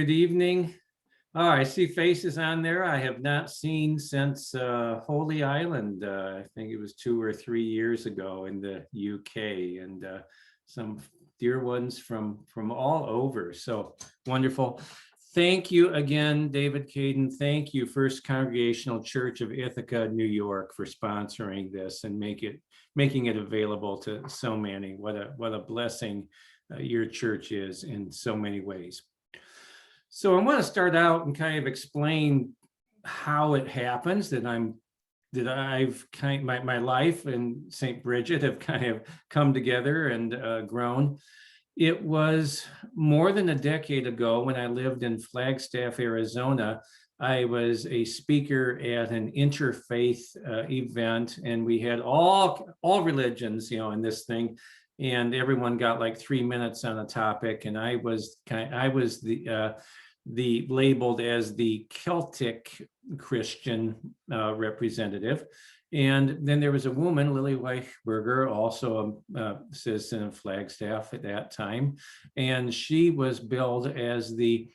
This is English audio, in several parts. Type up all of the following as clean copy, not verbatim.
Good evening. Oh, I see faces on there I have not seen since Holy Island. I think it was 2 or 3 years ago in the UK, and some dear ones from all over. So wonderful. Thank you again, David Caden. Thank you, First Congregational Church of Ithaca, New York, for sponsoring this and making it available to so many. What a blessing your church is in so many ways. So I want to start out and kind of explain how it happens that my life and St. Bridget have kind of come together and grown. It was more than a decade ago when I lived in Flagstaff, Arizona. I was a speaker at an interfaith event, and we had all religions, in this thing, and everyone got like 3 minutes on a topic, and I was the labeled as the Celtic Christian representative. And then there was a woman, Lily Weichberger, also a citizen of Flagstaff at that time. And she was billed as the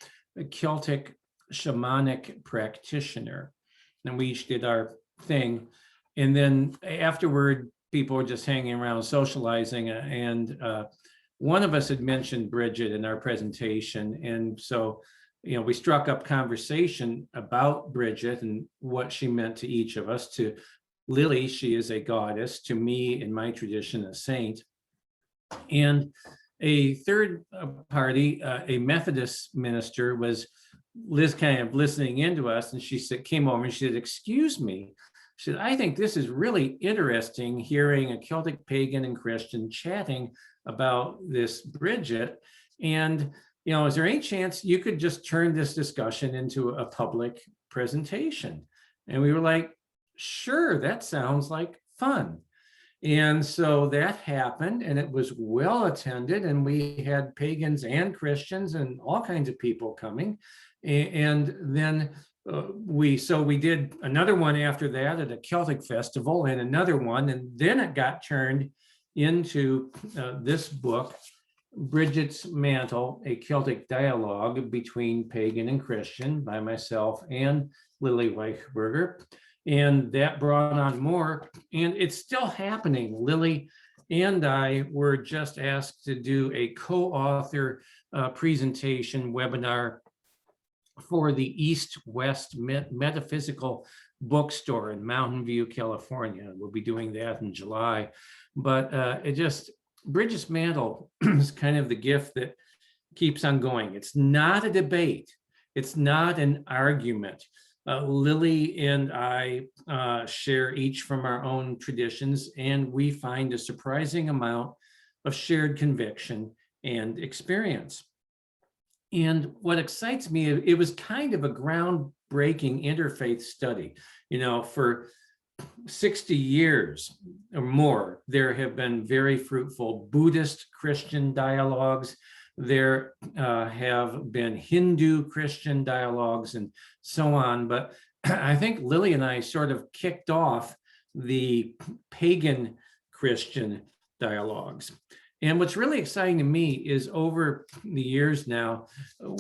Celtic shamanic practitioner. And we each did our thing. And then afterward, people were just hanging around socializing. And one of us had mentioned Bridget in our presentation. And so we struck up conversation about Bridget and what she meant to each of us. To Lily, she is a goddess. To me, in my tradition, a saint. And a third party, a Methodist minister, was kind of listening into us, and she came over and she said, "Excuse me." She said, "I think this is really interesting, hearing a Celtic pagan and Christian chatting about this Bridget. And is there any chance you could just turn this discussion into a public presentation?" And we were like, "Sure, that sounds like fun." And so that happened, and it was well attended, and we had pagans and Christians and all kinds of people coming. And then we did another one after that at a Celtic festival, and another one, and then it got turned into this book, Bridget's Mantle, a Celtic dialogue between pagan and Christian, by myself and Lily Weichberger. And that brought on more, and it's still happening. Lily and I were just asked to do a co-author presentation webinar for the East-West Metaphysical Bookstore in Mountain View, California. We'll be doing that in July. But Bridget's Mantle is kind of the gift that keeps on going. It's not a debate. It's not an argument. Lily and I share each from our own traditions, and we find a surprising amount of shared conviction and experience. And what excites me, it was kind of a groundbreaking interfaith study. For 60 years or more, there have been very fruitful Buddhist Christian dialogues. There have been Hindu Christian dialogues and so on. But I think Lily and I sort of kicked off the pagan Christian dialogues. And what's really exciting to me is over the years now,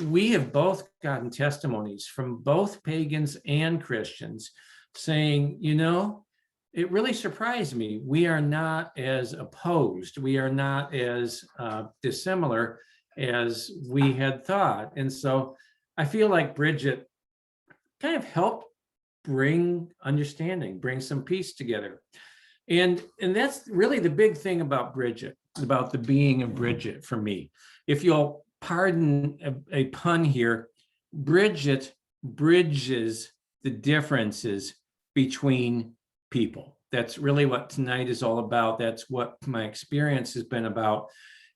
we have both gotten testimonies from both pagans and Christians saying, it really surprised me. We are not as opposed. We are not as dissimilar as we had thought. And so I feel like Bridget kind of helped bring understanding, bring some peace together. And that's really the big thing about Bridget, about the being of Bridget for me. If you'll pardon a pun here, Bridget bridges the differences between people. That's really what tonight is all about. That's what my experience has been about.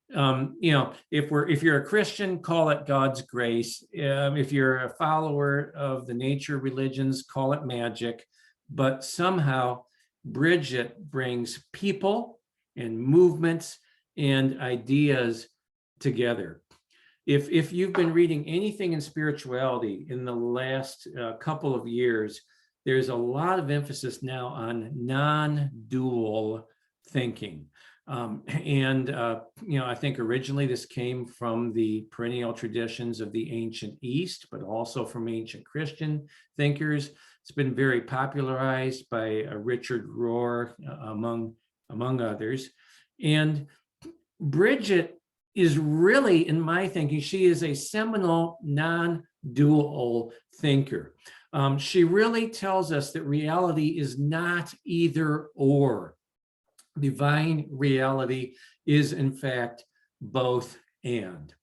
If you're a Christian, call it God's grace. If you're a follower of the nature religions, call it magic. But somehow Bridget brings people and movements and ideas together. If you've been reading anything in spirituality in the last couple of years, there's a lot of emphasis now on non-dual thinking. I think originally this came from the perennial traditions of the ancient East, but also from ancient Christian thinkers. It's been very popularized by Richard Rohr, among others. And Bridget is really, in my thinking, she is a seminal non-dual thinker. She really tells us that reality is not either or. Divine reality is, in fact, both and.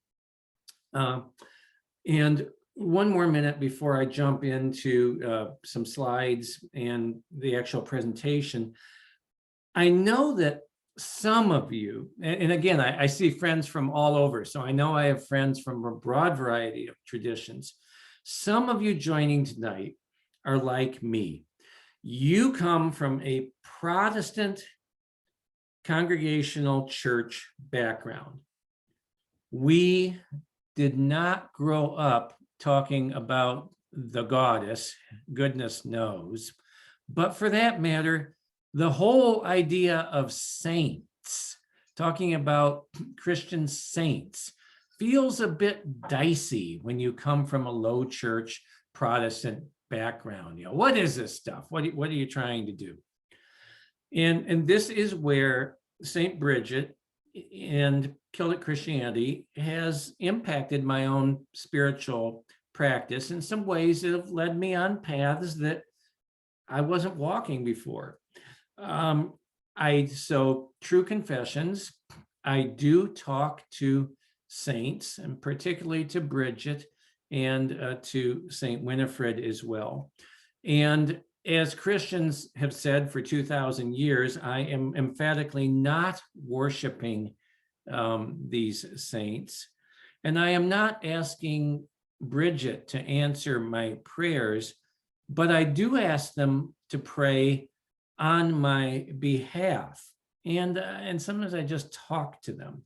And one more minute before I jump into some slides and the actual presentation. I know that some of you, and again, I see friends from all over, so I know I have friends from a broad variety of traditions. Some of you joining tonight are like me. You come from a Protestant congregational church background. We did not grow up talking about the goddess, goodness knows, but for that matter, the whole idea of saints, talking about Christian saints, feels a bit dicey when you come from a low church Protestant background. What is this stuff? What are you trying to do? And this is where St. Bridget and Celtic Christianity has impacted my own spiritual practice in some ways that have led me on paths that I wasn't walking before. So true confessions, I do talk to saints, and particularly to Bridget and to St. Winifred as well. And as Christians have said for 2,000 years, I am emphatically not worshiping these saints. And I am not asking Bridget to answer my prayers, but I do ask them to pray on my behalf. And sometimes I just talk to them.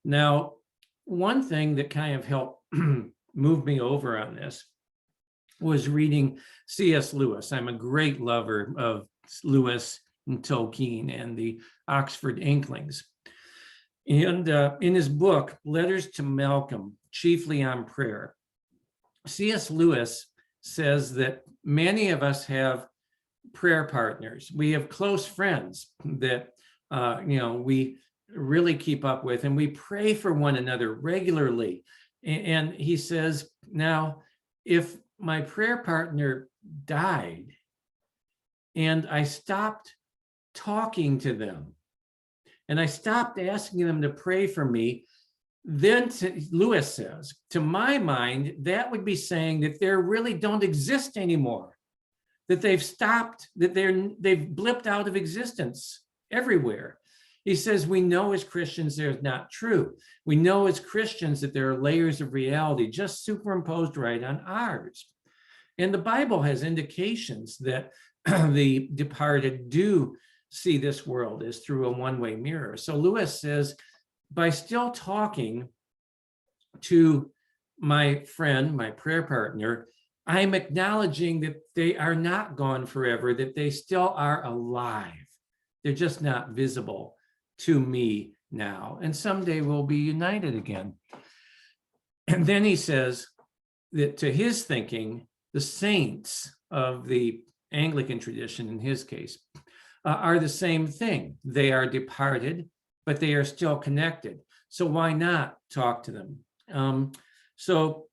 Now, one thing that kind of helped move me over on this was reading C.S. Lewis. I'm a great lover of Lewis and Tolkien and the Oxford Inklings. And in his book, Letters to Malcolm, chiefly on prayer, C.S. Lewis says that many of us have prayer partners. We have close friends that we really keep up with, and we pray for one another regularly. And he says, now, if my prayer partner died and I stopped talking to them and I stopped asking them to pray for me, then Lewis says, to my mind, that would be saying that they really don't exist anymore, that they've stopped, that they've blipped out of existence everywhere. He says, we know as Christians they're not true. We know as Christians that there are layers of reality just superimposed right on ours. And the Bible has indications that the departed do see this world as through a one-way mirror. So Lewis says, by still talking to my friend, my prayer partner, I'm acknowledging that they are not gone forever, that they still are alive. They're just not visible to me now. And someday we'll be united again. And then he says that to his thinking, the saints of the Anglican tradition, in his case, are the same thing. They are departed, but they are still connected. So why not talk to them? So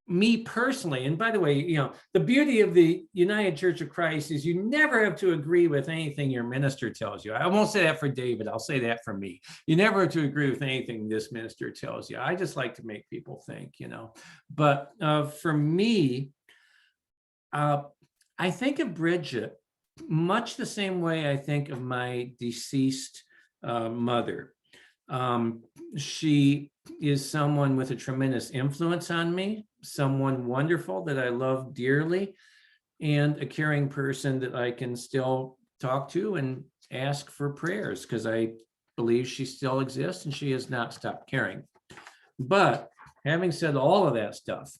me personally, and by the way, the beauty of the United Church of Christ is you never have to agree with anything your minister tells you. I won't say that for David, I'll say that for me. You never have to agree with anything this minister tells you. I just like to make people think, But for me, I think of Bridget much the same way I think of my deceased mother. She is someone with a tremendous influence on me, someone wonderful that I love dearly, and a caring person that I can still talk to and ask for prayers because I believe she still exists and she has not stopped caring. But having said all of that stuff,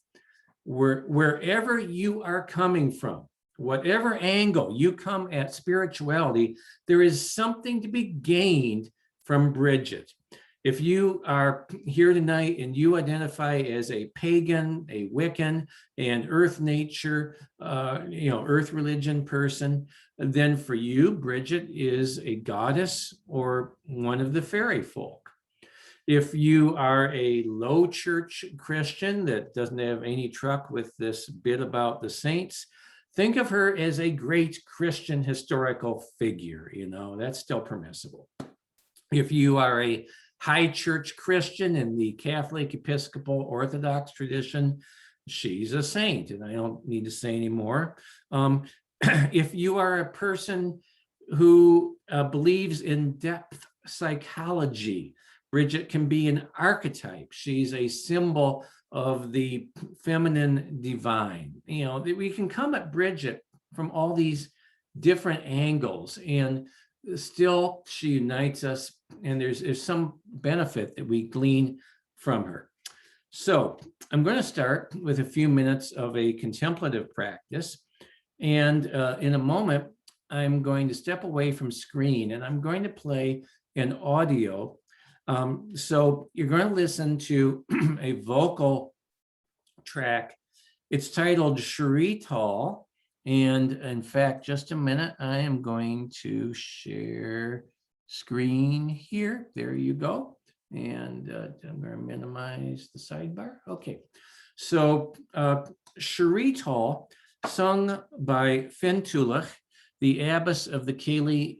wherever you are coming from, whatever angle you come at spirituality, there is something to be gained from Bridget. If you are here tonight and you identify as a pagan, a Wiccan, and earth nature, earth religion person, then for you, Bridget is a goddess or one of the fairy folk. If you are a low church Christian that doesn't have any truck with this bit about the saints, think of her as a great Christian historical figure. That's still permissible. If you are a high church Christian in the Catholic, Episcopal, Orthodox tradition, she's a saint, and I don't need to say any more. If you are a person who believes in depth psychology, Bridget can be an archetype. She's a symbol of the feminine divine. We can come at Bridget from all these different angles, and still she unites us, and there's some benefit that we glean from her. So I'm going to start with a few minutes of a contemplative practice, and in a moment I'm going to step away from screen and I'm going to play an audio. So you're going to listen to a vocal track. It's titled Shrital. And in fact, just a minute, I am going to share screen here. There you go. And I'm going to minimize the sidebar. Okay. So Shrital, sung by Fintulach, the abbess of the Cayley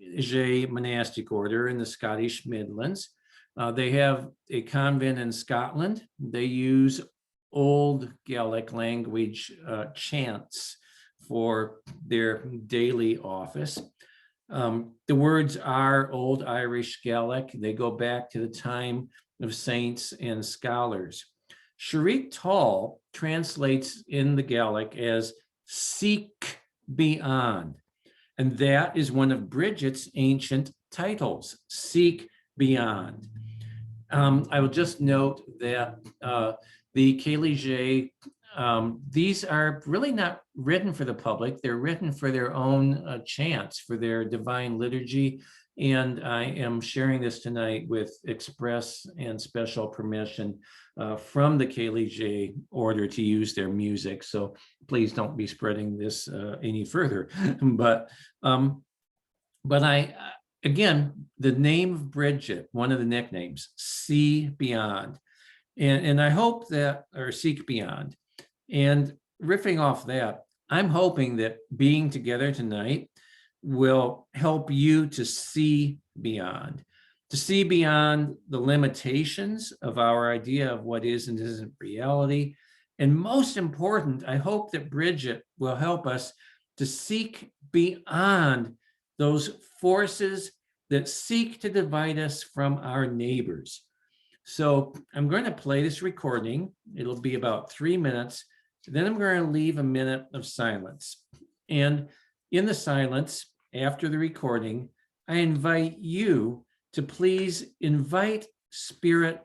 monastic order in the Scottish Midlands. They have a convent in Scotland. They use Old Gaelic language chants for their daily office. The words are Old Irish Gaelic. They go back to the time of saints and scholars. Sharik Tal translates in the Gaelic as seek beyond. And that is one of Bridget's ancient titles, seek beyond. I will just note that the Cayley, these are really not written for the public. They're written for their own chants, for their divine liturgy. And I am sharing this tonight with express and special permission from the Cayley order to use their music. So please don't be spreading this any further. But again, the name of Bridget, one of the nicknames, See Beyond. And I hope that, or Seek Beyond. And riffing off that, I'm hoping that being together tonight will help you to see beyond the limitations of our idea of what is and isn't reality. And most important, I hope that Bridget will help us to seek beyond those forces that seek to divide us from our neighbors. So I'm going to play this recording. It'll be about 3 minutes. Then I'm going to leave a minute of silence. And in the silence, after the recording, I invite you to please invite Spirit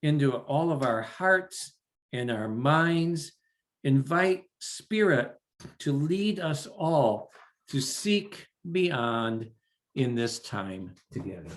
into all of our hearts and our minds. Invite Spirit to lead us all to seek beyond in this time together.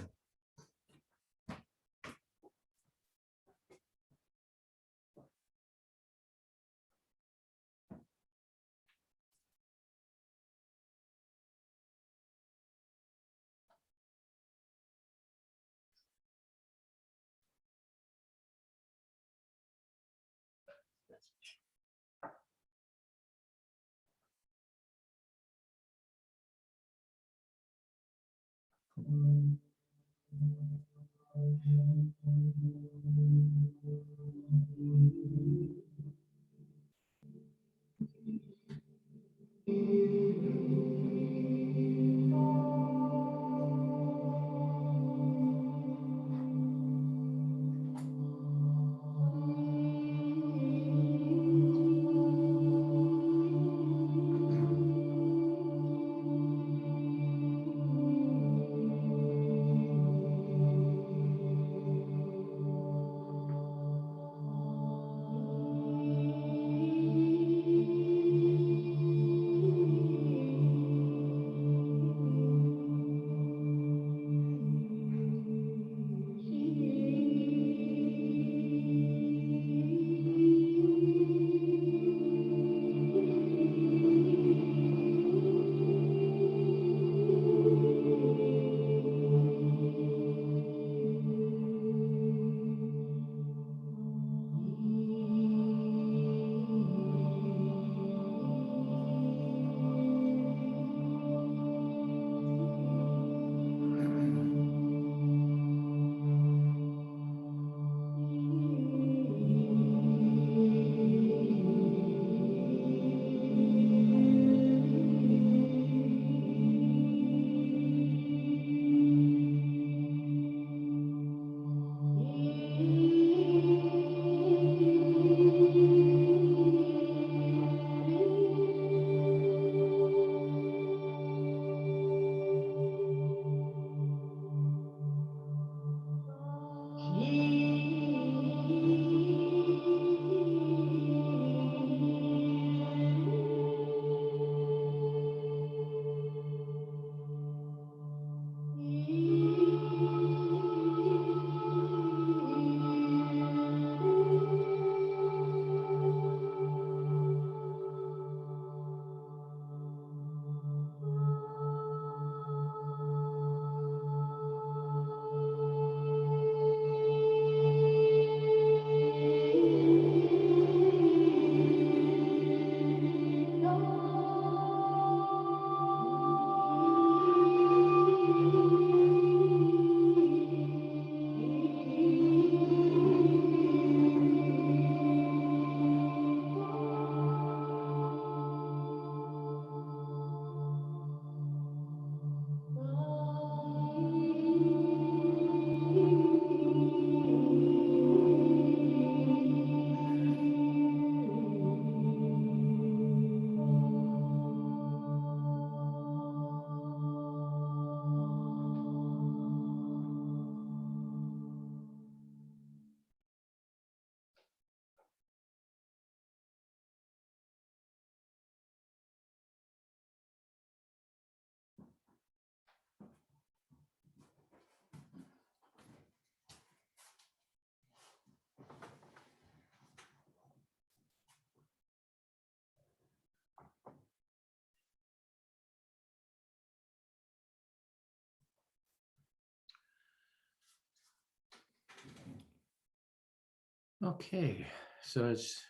Okay, so it's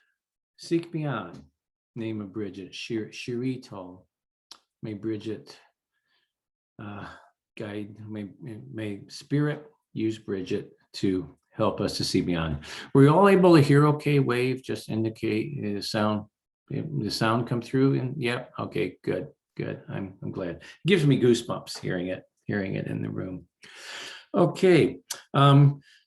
Seek Beyond, name of Bridget, Shirito. May Bridget guide, may Spirit use Bridget to help us to see beyond. Were you all able to hear okay? Wave, just indicate the sound come through, and yep, okay, good. I'm glad. It gives me goosebumps hearing it in the room. Okay,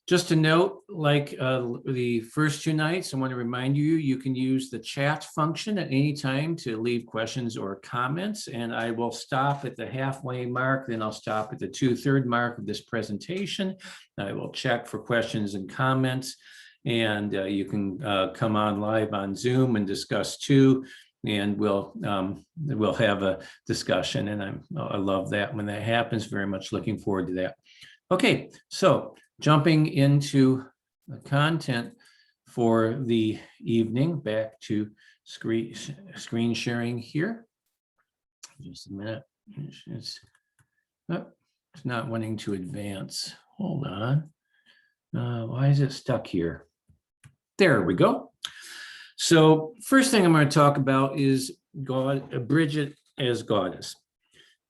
just a note, like the first two nights, I want to remind you, you can use the chat function at any time to leave questions or comments, and I will stop at the halfway mark, then I'll stop at the 2/3 mark of this presentation. I will check for questions and comments, and you can come on live on Zoom and discuss too, and we'll have a discussion, and I love that when that happens. Very much looking forward to that. Okay, so jumping into the content for the evening, back to screen sharing here. Just a minute. It's not wanting to advance. Hold on. Why is it stuck here? There we go. So first thing I'm going to talk about is Bridget as goddess.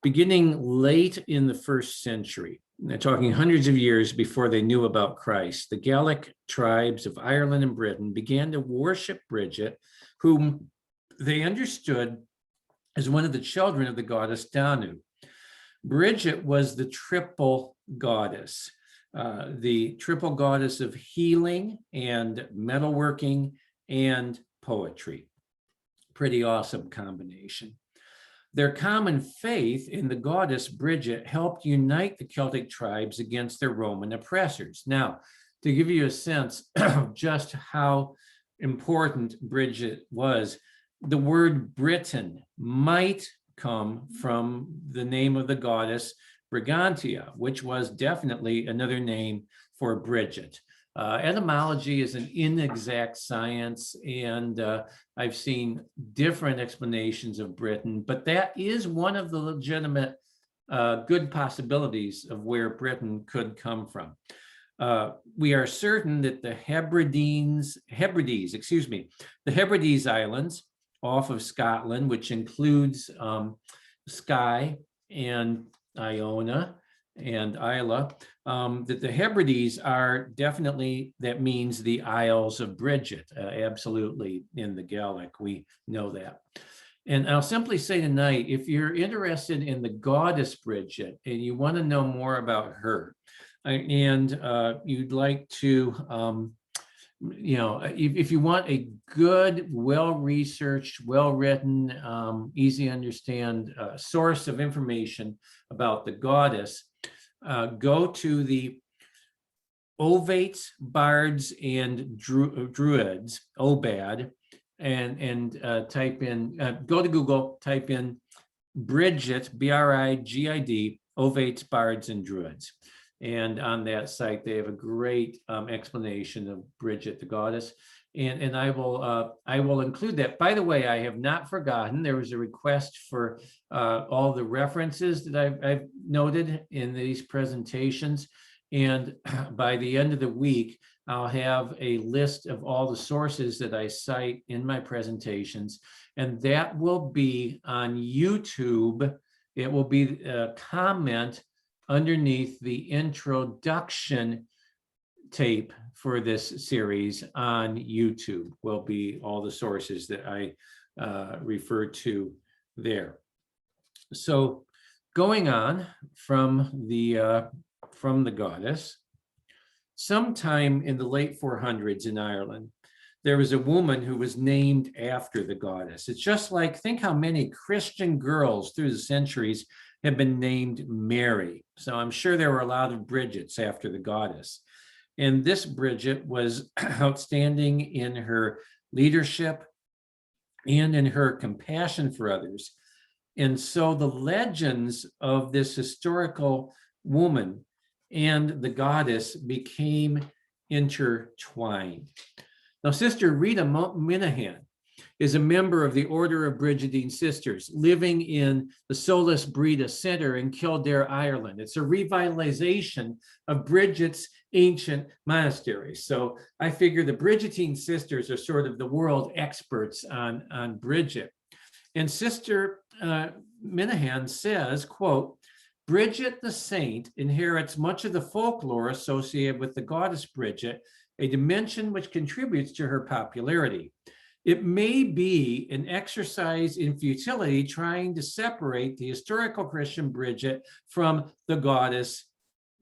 Beginning late in the 1st century, they're talking hundreds of years before they knew about Christ, the Gaelic tribes of Ireland and Britain began to worship Bridget, whom they understood as one of the children of the goddess Danu. Bridget was the triple goddess, the triple goddess of healing and metalworking and poetry. Pretty awesome combination. Their common faith in the goddess Bridget helped unite the Celtic tribes against their Roman oppressors. Now, to give you a sense of just how important Bridget was, the word Britain might come from the name of the goddess Brigantia, which was definitely another name for Bridget. Etymology is an inexact science, and I've seen different explanations of Britain, but that is one of the legitimate good possibilities of where Britain could come from. We are certain that the Hebrides Islands off of Scotland, which includes Skye and Iona and Isla, that the Hebrides are definitely, that means the Isles of Bridget, absolutely, in the Gaelic, we know that. And I'll simply say tonight, if you're interested in the goddess Bridget and you want to know more about her, and you'd like to, if you want a good, well-researched, well-written, easy to understand source of information about the goddess, go to the Ovates, Bards, and Druids, OBAD, and type in, go to Google, type in Bridget, B-R-I-G-I-D, Ovates, Bards, and Druids. And on that site, they have a great explanation of Bridget, the goddess. And I will include that. By the way, I have not forgotten, there was a request for all the references that I've noted in these presentations. And by the end of the week, I'll have a list of all the sources that I cite in my presentations. And that will be on YouTube. It will be a comment underneath the introduction tape for this series on YouTube. Will be all the sources that I refer to there. So going on from the goddess, sometime in the late 400s in Ireland, there was a woman who was named after the goddess. It's just like, think how many Christian girls through the centuries have been named Mary. So I'm sure there were a lot of Bridgets after the goddess. And this Bridget was outstanding in her leadership and in her compassion for others. And so the legends of this historical woman and the goddess became intertwined. Now, Sister Rita Minahan is a member of the Order of Brigidine Sisters, living in the Solis Brita Center in Kildare, Ireland. It's a revitalization of Bridget's ancient monasteries. So I figure the Brigidine Sisters are sort of the world experts on Bridget. And Sister Minahan says, quote, Bridget the saint inherits much of the folklore associated with the goddess Bridget, a dimension which contributes to her popularity. It may be an exercise in futility trying to separate the historical Christian Bridget from the goddess.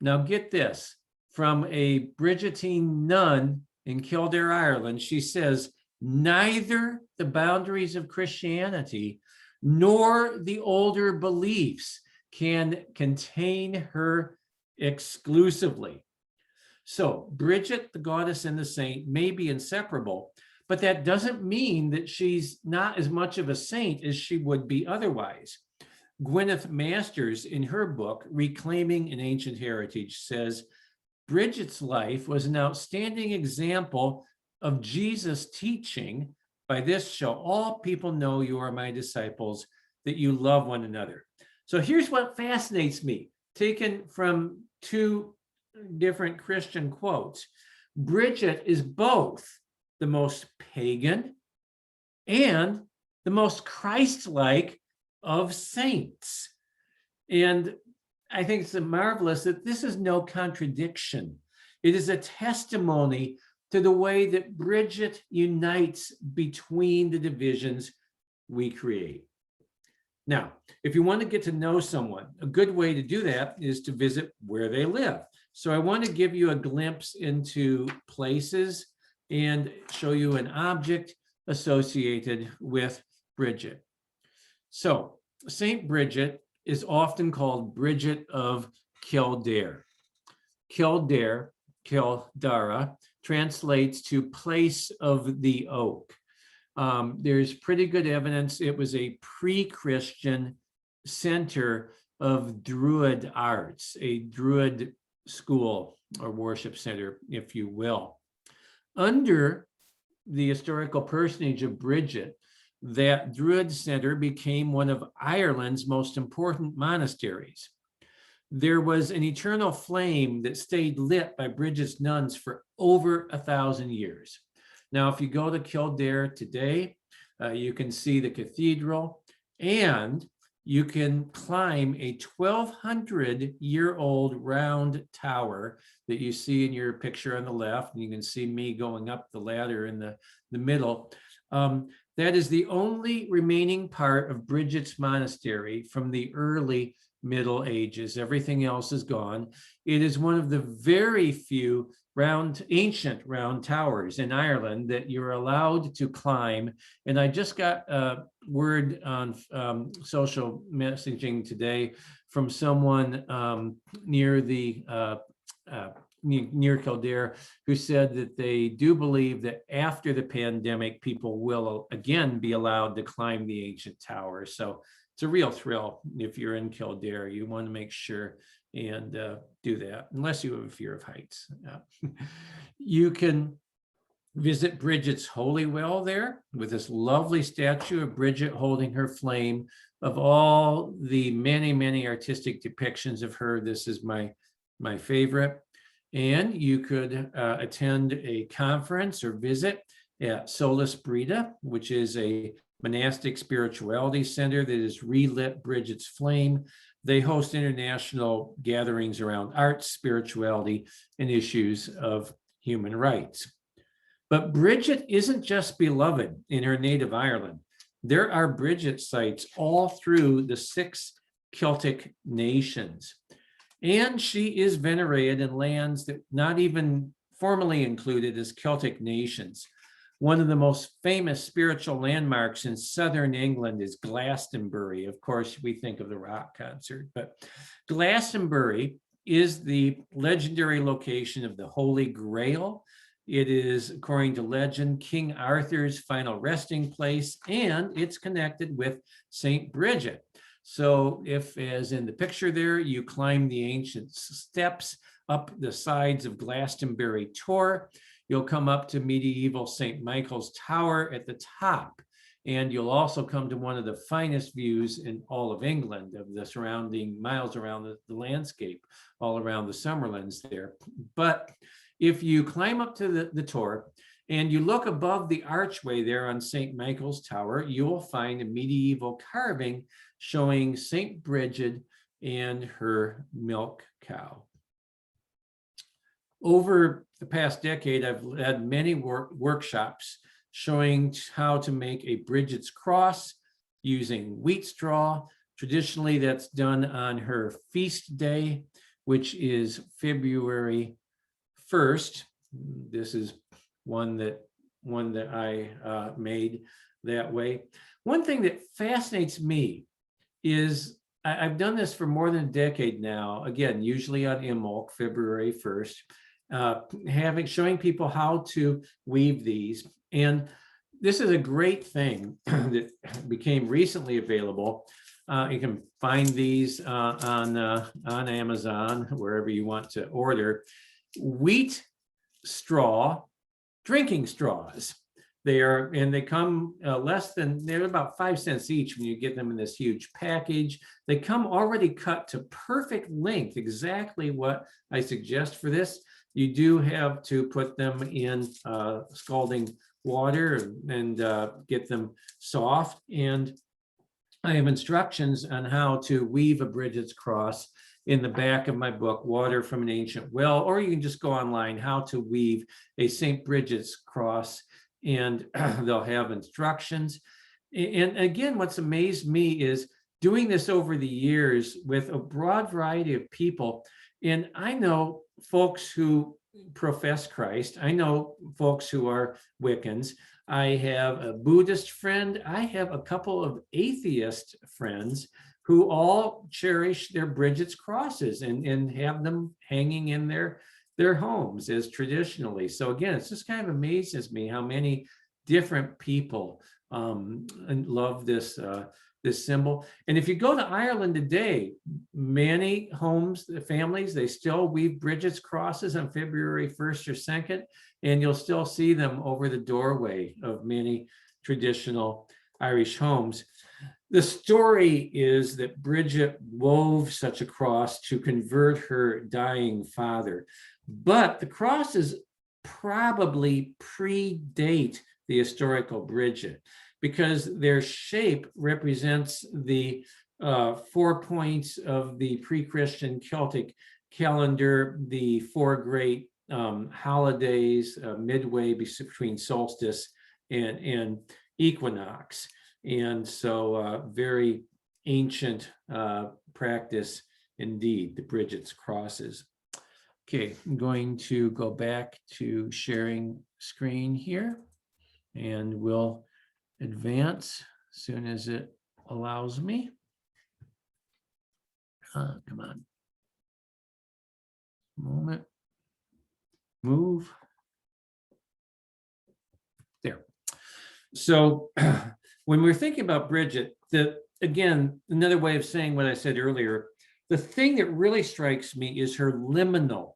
Now get this, from a Brigidine nun in Kildare, Ireland. She says, neither the boundaries of Christianity nor the older beliefs can contain her exclusively. So Bridget, the goddess and the saint, may be inseparable, but that doesn't mean that she's not as much of a saint as she would be otherwise. Gwyneth Masters, in her book, Reclaiming an Ancient Heritage, says, Bridget's life was an outstanding example of Jesus' teaching, by this shall all people know you are my disciples, that you love one another. So here's what fascinates me, taken from two different Christian quotes. Bridget is both the most pagan and the most Christ-like of saints. And I think it's marvelous that this is no contradiction. It is a testimony to the way that Bridget unites between the divisions we create. Now, if you want to get to know someone, a good way to do that is to visit where they live. So I want to give you a glimpse into places and show you an object associated with Bridget. So Saint Bridget is often called Bridget of Kildare. Kildare, Kildara, translates to place of the oak. There's pretty good evidence it was a pre-Christian center of Druid arts, a Druid school or worship center, if you will. Under the historical personage of Bridget, that Druid center became one of Ireland's most important monasteries. There was an eternal flame that stayed lit by Bridget's nuns for over 1,000 years. Now, if you go to Kildare today, you can see the cathedral, and you can climb a 1,200-year-old round tower that you see in your picture on the left, and you can see me going up the ladder in the middle. That is the only remaining part of Bridget's monastery from the early Middle Ages. Everything else is gone. It is one of the very few ancient round towers in Ireland that you're allowed to climb. And I just got a word on social messaging today from someone near Kildare, who said that they do believe that after the pandemic, people will again be allowed to climb the ancient tower. So it's a real thrill if you're in Kildare. You want to make sure and do that, unless you have a fear of heights. You can visit Bridget's holy well there with this lovely statue of Bridget holding her flame. Of all the many, many artistic depictions of her, this is my favorite. And you could attend a conference or visit at Solis Brita, which is a monastic spirituality center that has relit Bridget's flame. They host international gatherings around arts, spirituality, and issues of human rights. But Bridget isn't just beloved in her native Ireland. There are Bridget sites all through the 6 Celtic nations. And she is venerated in lands that not even formally included as Celtic nations. One of the most famous spiritual landmarks in southern England is Glastonbury. Of course, we think of the rock concert, but Glastonbury is the legendary location of the Holy Grail. It is, according to legend, King Arthur's final resting place, and it's connected with Saint Bridget. So if, as in the picture there, you climb the ancient steps up the sides of Glastonbury Tor, you'll come up to medieval St. Michael's Tower at the top. And you'll also come to one of the finest views in all of England of the surrounding miles around the landscape, all around the Summerlands there. But if you climb up to the Tor and you look above the archway there on St. Michael's Tower, you will find a medieval carving showing St. Bridget and her milk cow. Over the past decade, I've led many workshops showing how to make a Bridget's cross using wheat straw. Traditionally, that's done on her feast day, which is February 1st. This is one that I made that way. One thing that fascinates me is I've done this for more than a decade now, again, usually on Imbolc, February 1st, showing people how to weave these. And this is a great thing that became recently available. You can find these on Amazon, wherever you want to order. Wheat straw drinking straws. They come they're about 5 cents each when you get them in this huge package. They come already cut to perfect length, exactly what I suggest for this. You do have to put them in scalding water and get them soft. And I have instructions on how to weave a Bridget's cross in the back of my book, Water from an Ancient Well, or you can just go online, How to Weave a St. Bridget's Cross, and they'll have instructions. And again, what's amazed me is doing this over the years with a broad variety of people. And I know folks who profess Christ. I know folks who are Wiccans. I have a Buddhist friend. I have a couple of atheist friends who all cherish their Bridget's crosses and have them hanging in their homes as traditionally. So again, it just kind of amazes me how many different people love this symbol. And if you go to Ireland today, many homes, families, they still weave Bridget's crosses on February 1st or 2nd, and you'll still see them over the doorway of many traditional Irish homes. The story is that Bridget wove such a cross to convert her dying father, but the crosses probably predate the historical Bridget, because their shape represents the 4 points of the pre-Christian Celtic calendar, the 4 great holidays midway between solstice and equinox. And so very ancient practice indeed, the Bridget's crosses. Okay, I'm going to go back to sharing screen here, and we'll advance as soon as it allows me. Come on. Moment. Move. There. So when we're thinking about Bridget, again, another way of saying what I said earlier, the thing that really strikes me is her liminal,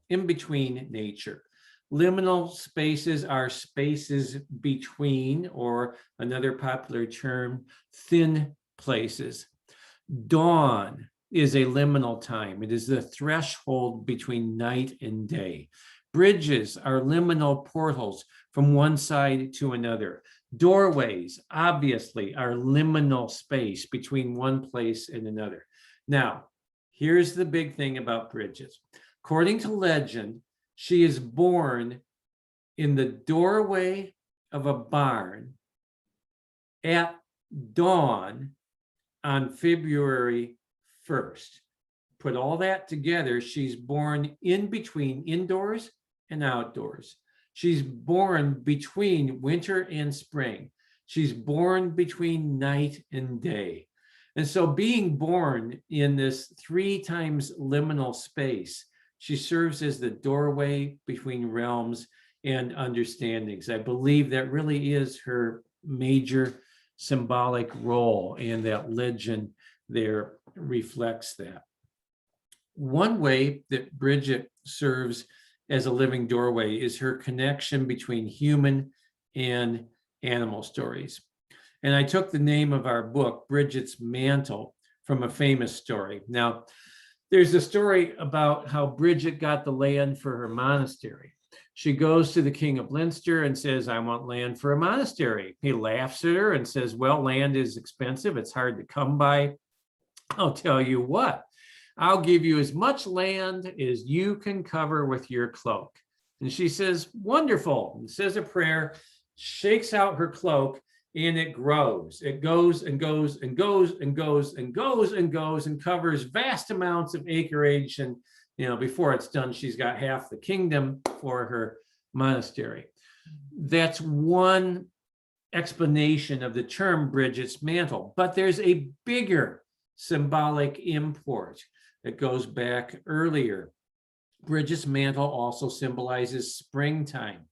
in between nature. Liminal spaces are spaces between, or another popular term, thin places. Dawn is a liminal time. It is the threshold between night and day. Bridges are liminal portals from one side to another. Doorways, obviously, are liminal space between one place and another. Now, here's the big thing about Bridget. According to legend, she is born in the doorway of a barn at dawn on February 1st. Put all that together, she's born in between indoors and outdoors. She's born between winter and spring. She's born between night and day. And so being born in this 3 times liminal space, she serves as the doorway between realms and understandings. I believe that really is her major symbolic role, and that legend there reflects that. One way that Bridget serves as a living doorway is her connection between human and animal stories. And I took the name of our book, Bridget's Mantle, from a famous story. Now, there's a story about how Bridget got the land for her monastery. She goes to the king of Leinster and says, I want land for a monastery. He laughs at her and says, well, land is expensive. It's hard to come by. I'll tell you what, I'll give you as much land as you can cover with your cloak. And she says, wonderful, and says a prayer, shakes out her cloak, and it grows. It goes and goes and goes and goes and goes and goes and covers vast amounts of acreage. And, before it's done, she's got half the kingdom for her monastery. That's one explanation of the term Bridget's mantle, but there's a bigger symbolic import that goes back earlier. Bridget's mantle also symbolizes springtime.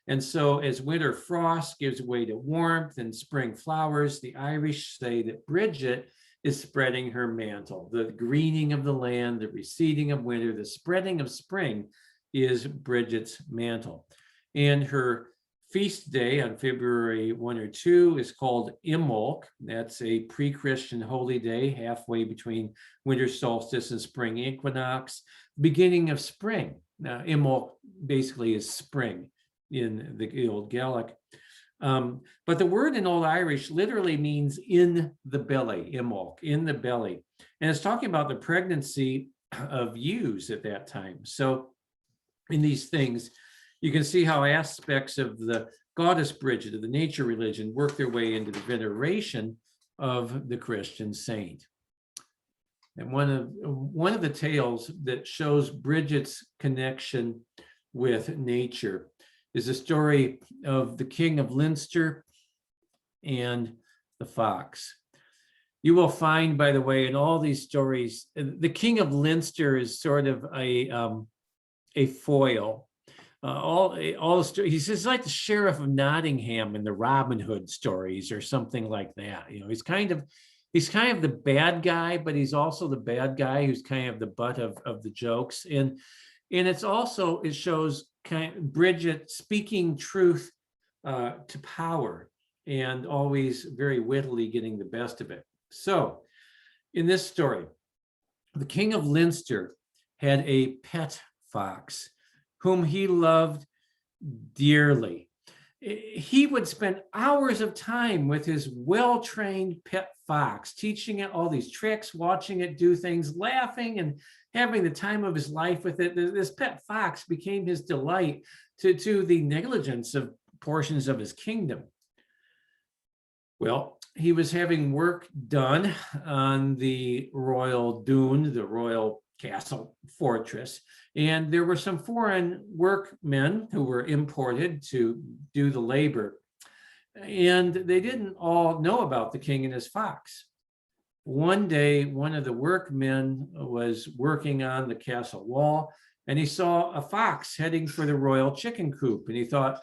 And so as winter frost gives way to warmth and spring flowers, the Irish say that Bridget is spreading her mantle. The greening of the land, the receding of winter, the spreading of spring is Bridget's mantle. And her feast day on February 1 or 2 is called Imbolc. That's a pre-Christian holy day, halfway between winter solstice and spring equinox, beginning of spring. Now, Imbolc basically is spring in the Old Gaelic. But the word in Old Irish literally means in the belly, Imbolc, in the belly. And it's talking about the pregnancy of ewes at that time. So in these things, you can see how aspects of the goddess Bridget, of the nature religion, work their way into the veneration of the Christian saint. And one of the tales that shows Bridget's connection with nature is a story of the king of Leinster and the fox. You will find, by the way, in all these stories, the king of Leinster is sort of a foil. All the stories, he's like the sheriff of Nottingham in the Robin Hood stories or something like that. He's kind of the bad guy, but he's also the bad guy who's kind of the butt of the jokes. And it shows Bridget speaking truth to power and always very wittily getting the best of it. So in this story, the king of Leinster had a pet fox whom he loved dearly. He would spend hours of time with his well-trained pet fox, teaching it all these tricks, watching it do things, laughing and having the time of his life with it. This pet fox became his delight to the negligence of portions of his kingdom. Well, he was having work done on the royal dune, the royal castle fortress, and there were some foreign workmen who were imported to do the labor, and they didn't all know about the king and his fox. One day, one of the workmen was working on the castle wall, and he saw a fox heading for the royal chicken coop, and he thought,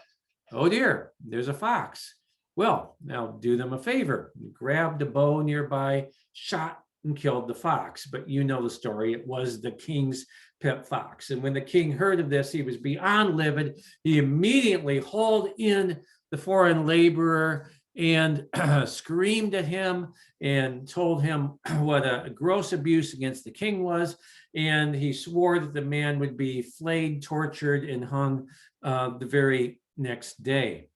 oh dear, there's a fox. Well, now do them a favor. He grabbed a bow nearby, shot and killed the fox. But you know the story. It was the king's pet fox. And when the king heard of this, he was beyond livid. He immediately hauled in the foreign laborer and screamed at him and told him what a gross abuse against the king was. And he swore that the man would be flayed, tortured, and hung the very next day.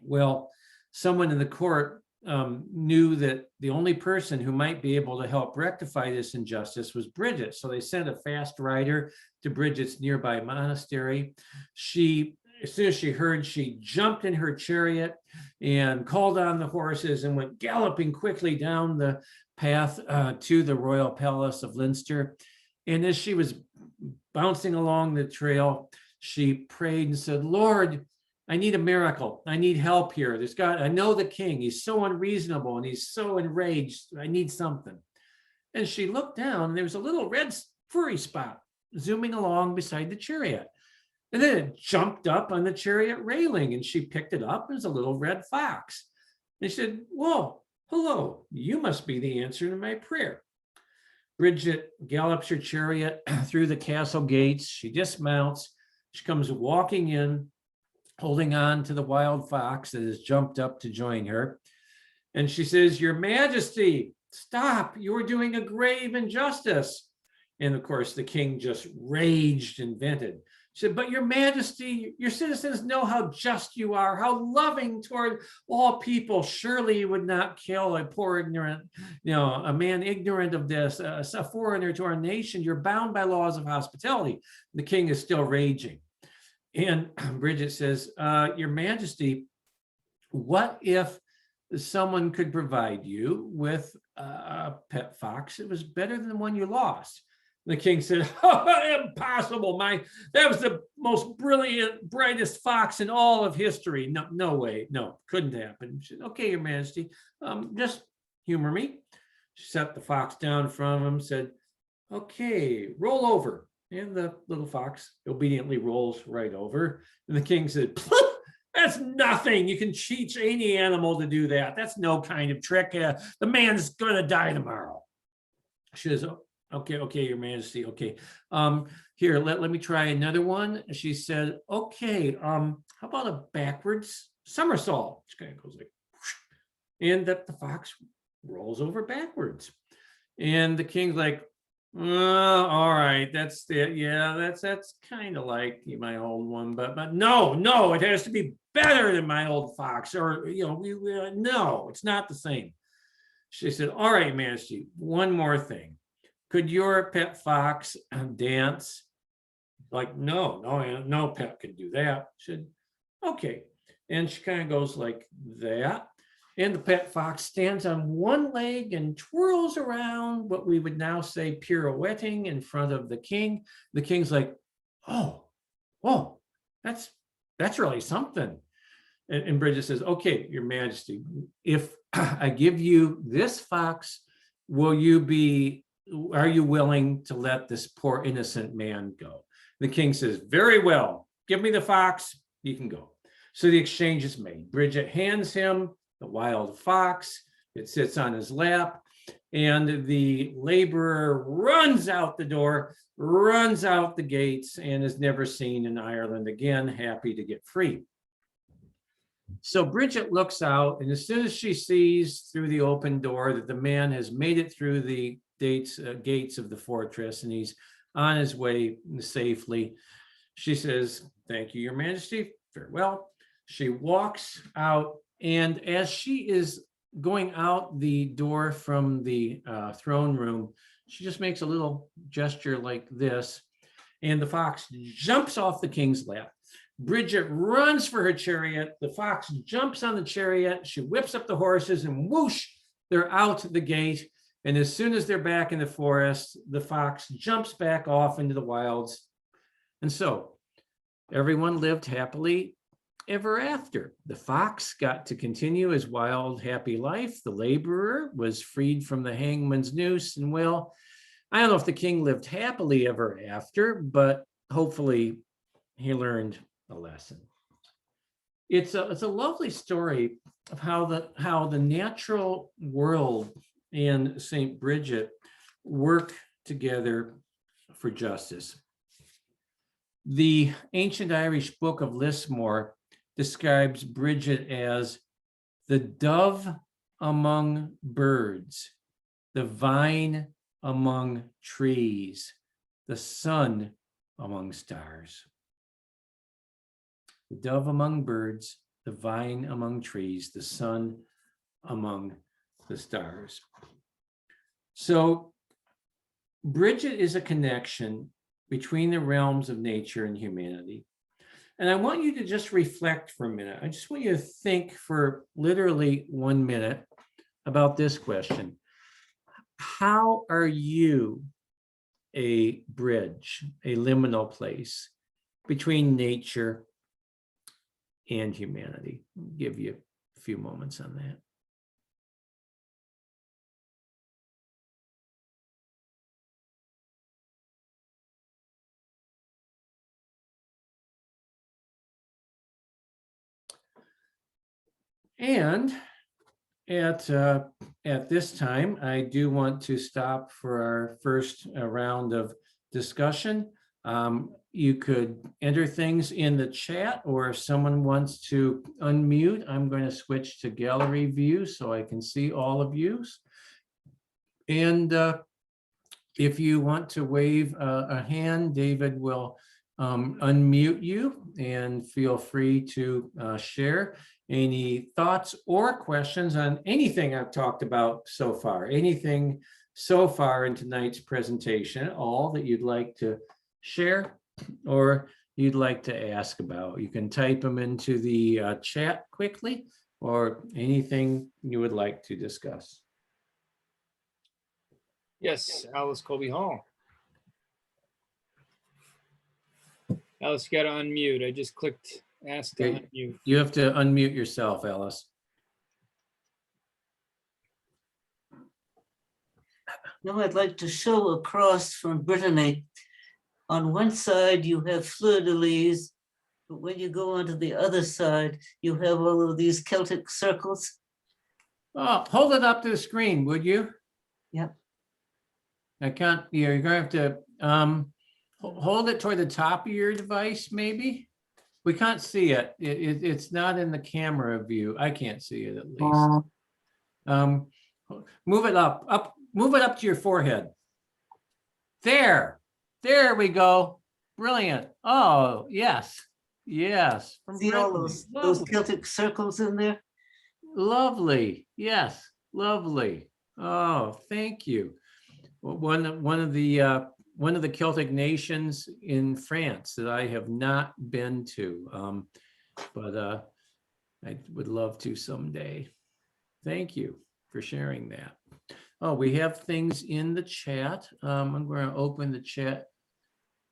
Well, someone in the court knew that the only person who might be able to help rectify this injustice was Bridget. So they sent a fast rider to Bridget's nearby monastery. As soon as she heard, she jumped in her chariot and called on the horses and went galloping quickly down the path to the royal palace of Leinster. And as she was bouncing along the trail, she prayed and said, Lord, I need a miracle. I need help here. I know the king. He's so unreasonable and he's so enraged. I need something. And she looked down and there was a little red furry spot zooming along beside the chariot. And then it jumped up on the chariot railing and she picked it up. It was a little red fox. And she said, whoa, hello, you must be the answer to my prayer. Bridget gallops her chariot through the castle gates. She dismounts. She comes walking in. holding on to the wild fox that has jumped up to join her. And she says, "Your Majesty, stop, you're doing a grave injustice." And of course, the king just raged and vented. She said, "But Your Majesty, your citizens know how just you are, how loving toward all people. Surely you would not kill a poor ignorant, a man ignorant of this, a foreigner to our nation. You're bound by laws of hospitality." The king is still raging. And Bridget says, "Your Majesty, what if someone could provide you with a pet fox that was better than the one you lost?" The king said, "Oh, impossible. That was the most brilliant, brightest fox in all of history. No, no way. No, couldn't happen." She said, "Okay, Your Majesty, just humor me." She set the fox down in front of him, said, "Okay, roll over." And the little fox obediently rolls right over. And the king said, "That's nothing. You can teach any animal to do that. That's no kind of trick. The man's going to die tomorrow." She says, okay, Your Majesty. Okay. Here, let me try another one." She said, "Okay, how about a backwards somersault?" She kind of goes like, whoosh, and the fox rolls over backwards. And the king's like, "All right, that's it. Yeah, that's kind of like my old one, but no, it has to be better than my old fox, or no, it's not the same." She said, "All right, Majesty, one more thing. Could your pet fox dance?" Like, no pet could do that. She said, "Okay." And she kind of goes like that. And the pet fox stands on one leg and twirls around, what we would now say pirouetting, in front of the king. The king's like, oh, that's really something." And Bridget says, "Okay, Your Majesty, if I give you this fox, are you willing to let this poor innocent man go?" The king says, "Very well, give me the fox, you can go." So the exchange is made. Bridget hands him the wild fox. It sits on his lap, and the laborer runs out the door, runs out the gates, and is never seen in Ireland again, happy to get free. So Bridget looks out, and as soon as she sees through the open door that the man has made it through the gates of the fortress and he's on his way safely, she says, "Thank you, Your Majesty. Farewell." She walks out, and as she is going out the door from the throne room, she just makes a little gesture like this, and the fox jumps off the king's lap. Bridget runs for her chariot. The fox jumps on the chariot. She whips up the horses, and whoosh, they're out the gate. And as soon as they're back in the forest, the fox jumps back off into the wilds. And so everyone lived happily ever after. The fox got to continue his wild, happy life. The laborer was freed from the hangman's noose. And well, I don't know if the king lived happily ever after, but hopefully he learned a lesson. It's a lovely story of how the natural world and St. Bridget work together for justice. The ancient Irish book of Lismore describes Bridget as the dove among birds, the vine among trees, the sun among stars. The dove among birds, the vine among trees, the sun among the stars. So Bridget is a connection between the realms of nature and humanity. And I want you to just reflect for a minute. I just want you to think for literally 1 minute about this question. How are you a bridge, a liminal place between nature and humanity? I'll give you a few moments on that. And at this time, I do want to stop for our first round of discussion. You could enter things in the chat, or if someone wants to unmute, I'm going to switch to gallery view so I can see all of you. And if you want to wave a hand, David will unmute you, and feel free to share any thoughts or questions on anything I've talked about so far, anything so far in tonight's presentation, all that you'd like to share or you'd like to ask about. You can type them into the chat quickly, or anything you would like to discuss. Yes, Alice Colby Hall. Alice, you got to unmute. I just clicked ask to unmute. You have to unmute yourself, Alice. Now I'd like to show a cross from Brittany. On one side, you have fleur-de-lis, but when you go onto the other side, you have all of these Celtic circles. Oh, hold it up to the screen, would you? Yep. I can't, you're gonna have to hold it toward the top of your device, maybe? We can't see it. It's not in the camera view. I can't see it, at least. Move it up, move it up to your forehead. There we go. Brilliant. Oh, yes. Yes. See all those Celtic circles in there? Lovely. Yes. Lovely. Oh, thank you. One of the Celtic nations in France that I have not been to, but I would love to someday. Thank you for sharing that. Oh, we have things in the chat. I'm going to open the chat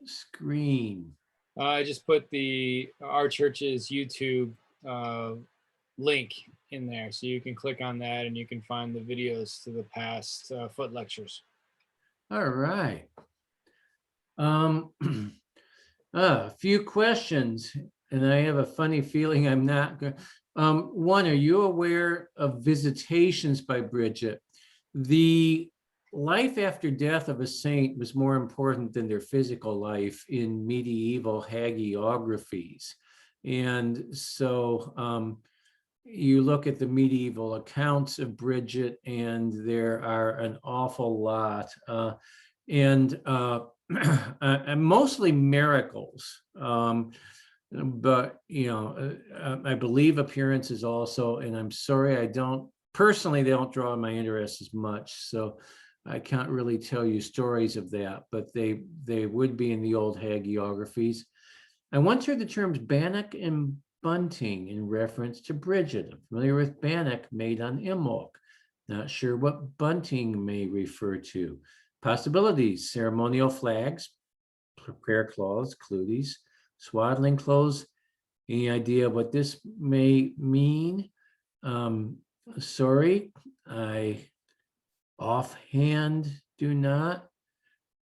screen. I just put our church's YouTube link in there, so you can click on that and you can find the videos to the past Foote lectures. All right. A few questions, and I have a funny feeling I'm not going. One, are you aware of visitations by Bridget? The life after death of a saint was more important than their physical life in medieval hagiographies. And so you look at the medieval accounts of Bridget, and there are an awful lot. And mostly miracles. But, I believe appearances also, and I'm sorry, they don't draw my interest as much. So I can't really tell you stories of that, but they would be in the old hagiographies. I once heard the terms bannock and bunting in reference to Bridget. I'm familiar with bannock made on Imbolc. Not sure what bunting may refer to. Possibilities: ceremonial flags, prayer cloths, cluties, swaddling clothes. Any idea what this may mean? Sorry, I offhand do not.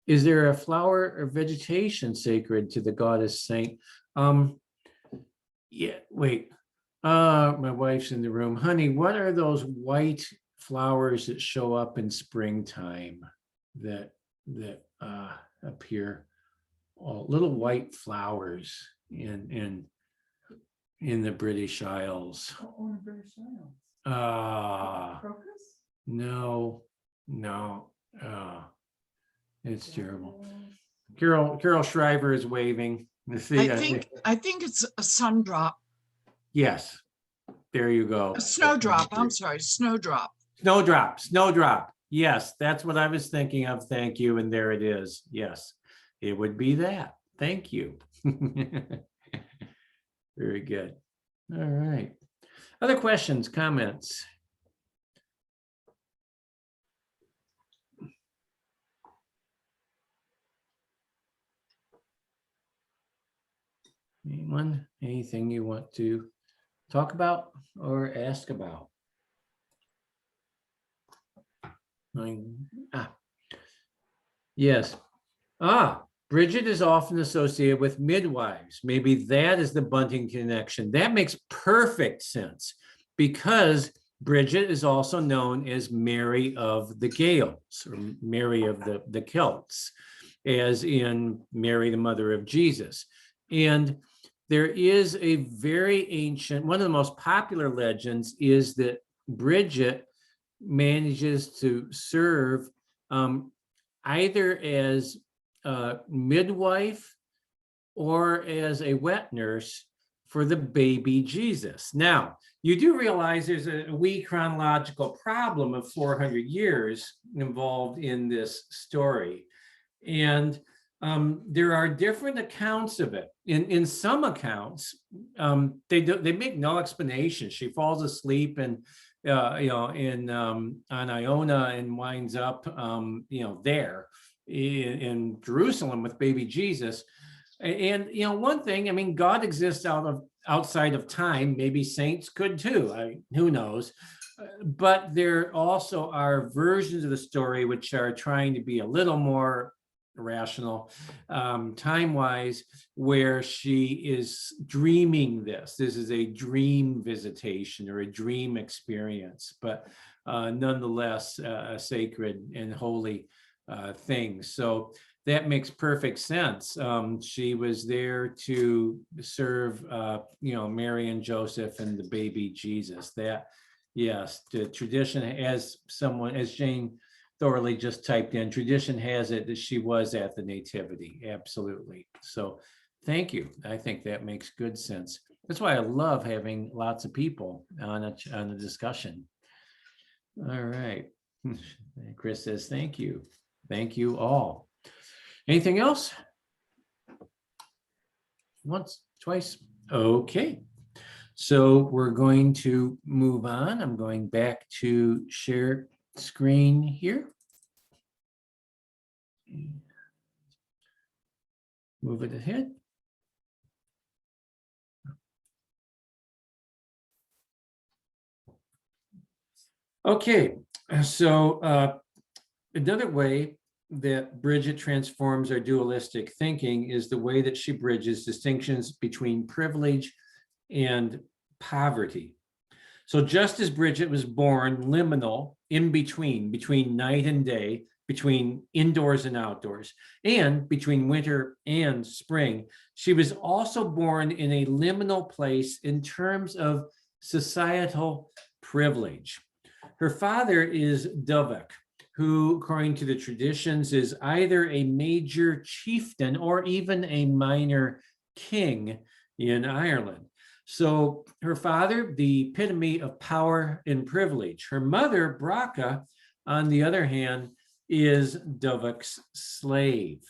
Is there a flower or vegetation sacred to the goddess saint? Yeah, wait. My wife's in the room. Honey, what are those white flowers that show up in springtime that appear? Oh, little white flowers in the British Isles. Oh, in the British Isles. Crocus? No. It's terrible. Carol Shriver is waving. See, I think it's a sundrop. Yes, there you go. A snowdrop. I'm sorry, snowdrop. Snowdrop. Yes, that's what I was thinking of. Thank you. And there it is. Yes, it would be that. Thank you. Very good. All right. Other questions, comments? Anyone? Anything you want to talk about or ask about? Yes. Bridget is often associated with midwives. Maybe that is the bunting connection. That makes perfect sense, because Bridget is also known as Mary of the Gaels, or Mary of the Celts. as in Mary, the mother of Jesus. And there is a very ancient, one of the most popular legends is that Bridget manages to serve either as a midwife or as a wet nurse for the baby Jesus. Now, you do realize there's a wee chronological problem of 400 years involved in this story. And there are different accounts of it. In some accounts, they make no explanation. She falls asleep and on Iona and winds up there in Jerusalem with baby Jesus. And one thing, I mean, God exists outside of time. Maybe saints could too. Who knows? But there also are versions of the story which are trying to be a little more rational, time-wise, where she is dreaming this. This is a dream visitation or a dream experience, but nonetheless a sacred and holy thing. So that makes perfect sense. She was there to serve, Mary and Joseph and the baby Jesus. That, yes, the tradition, as Jane Thorley just typed in, tradition has it that she was at the nativity. Absolutely. So thank you. I think that makes good sense. That's why I love having lots of people on a discussion. All right. Chris says, thank you. Thank you all. Anything else? Once, twice. Okay. So we're going to move on. I'm going back to share screen here. Move it ahead. Okay, so another way that Bridget transforms our dualistic thinking is the way that she bridges distinctions between privilege and poverty. So just as Bridget was born liminal, in between night and day, between indoors and outdoors, and between winter and spring, she was also born in a liminal place in terms of societal privilege. Her father is Dovek, who, according to the traditions, is either a major chieftain or even a minor king in Ireland. So her father, the epitome of power and privilege. Her mother, Bracha, on the other hand, is Dovek's slave.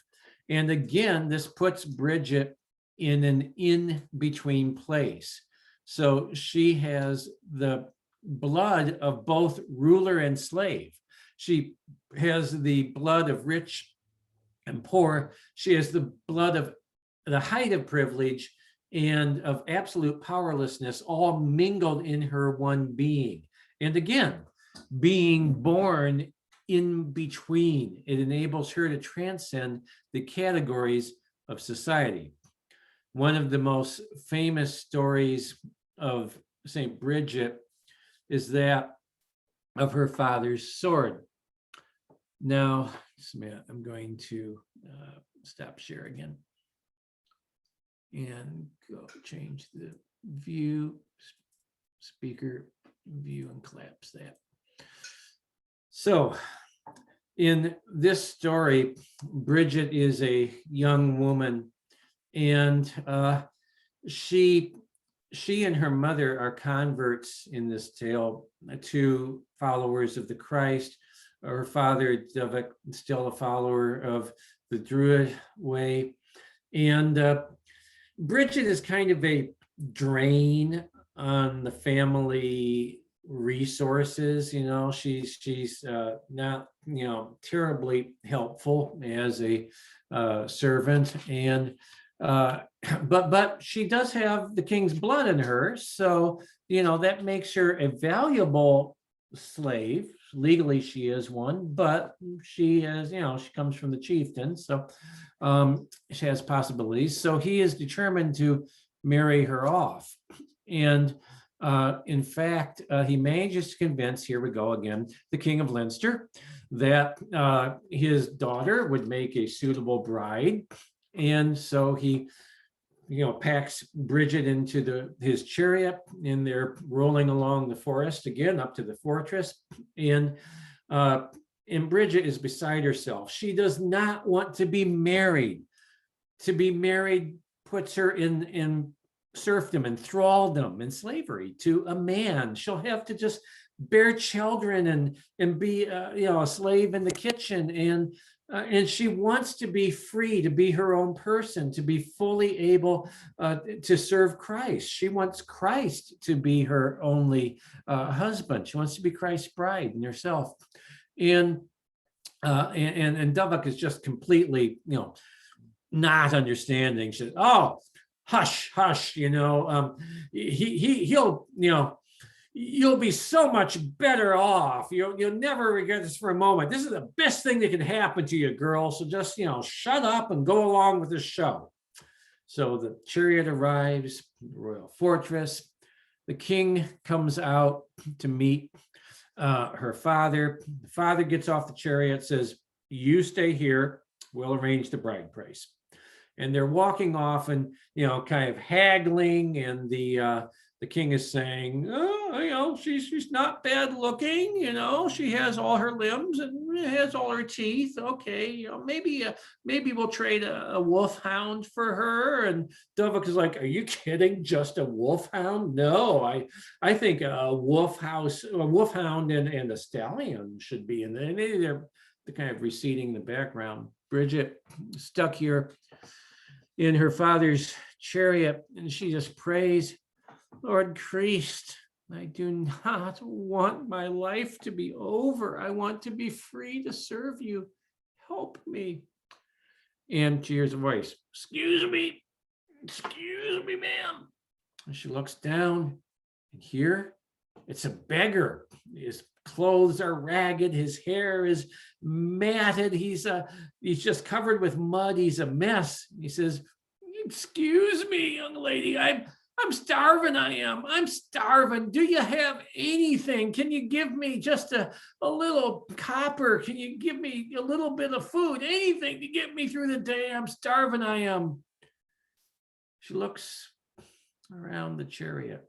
And again, this puts Bridget in an in-between place. So she has the blood of both ruler and slave. She has the blood of rich and poor. She has the blood of the height of privilege and of absolute powerlessness, all mingled in her one being. And again, being born in between, it enables her to transcend the categories of society. One of the most famous stories of St. Bridget is that of her father's sword. Now, I'm going to stop share again and go change the view, speaker view, and collapse that. So in this story, Bridget is a young woman, and she and her mother are converts in this tale to followers of the Christ. Her father, Dovek, still a follower of the Druid way. And Bridget is kind of a drain on the family resources. She's not terribly helpful as a servant, and but she does have the king's blood in her, so that makes her a valuable slave. Legally she is one, but she is, she comes from the chieftain, so she has possibilities. So he is determined to marry her off, and in fact, he manages to convince, here we go again, the King of Leinster, that his daughter would make a suitable bride. And so he, packs Bridget into his chariot, and they're rolling along the forest again up to the fortress. And Bridget is beside herself. She does not want to be married. To be married puts her in serfdom and thraldom and slavery to a man. She'll have to just bear children and be a slave in the kitchen, and she wants to be free, to be her own person, to be fully able to serve Christ. She wants Christ to be her only husband. She wants to be Christ's bride and herself. And Dovuk is just completely not understanding. She says, "Oh, hush, hush, he'll you'll be so much better off. You'll never regret this for a moment. This is the best thing that can happen to you, girl. So just, shut up and go along with the show." So the chariot arrives, the royal fortress. The king comes out to meet her father. The father gets off the chariot, says, "You stay here. We'll arrange the bride price." And they're walking off and, kind of haggling, and the king is saying, "Oh, she's not bad looking, she has all her limbs and has all her teeth. Okay, maybe we'll trade a wolfhound for her." And Dovuk is like, "Are you kidding? Just a wolfhound? No, I think a wolfhound and a stallion should be in there." And they're kind of receding in the background. Bridget stuck here in her father's chariot, and she just prays, "Lord Christ, I do not want my life to be over. I want to be free to serve you. Help me." And she hears a voice, excuse me, ma'am." And she looks down, and here it's a beggar. His clothes are ragged. His hair is matted. He's just covered with mud. He's a mess. He says, "Excuse me, young lady. I'm starving. I'm starving. Do you have anything? Can you give me just a little copper? Can you give me a little bit of food? Anything to get me through the day? I'm starving. I am." She looks around the chariot,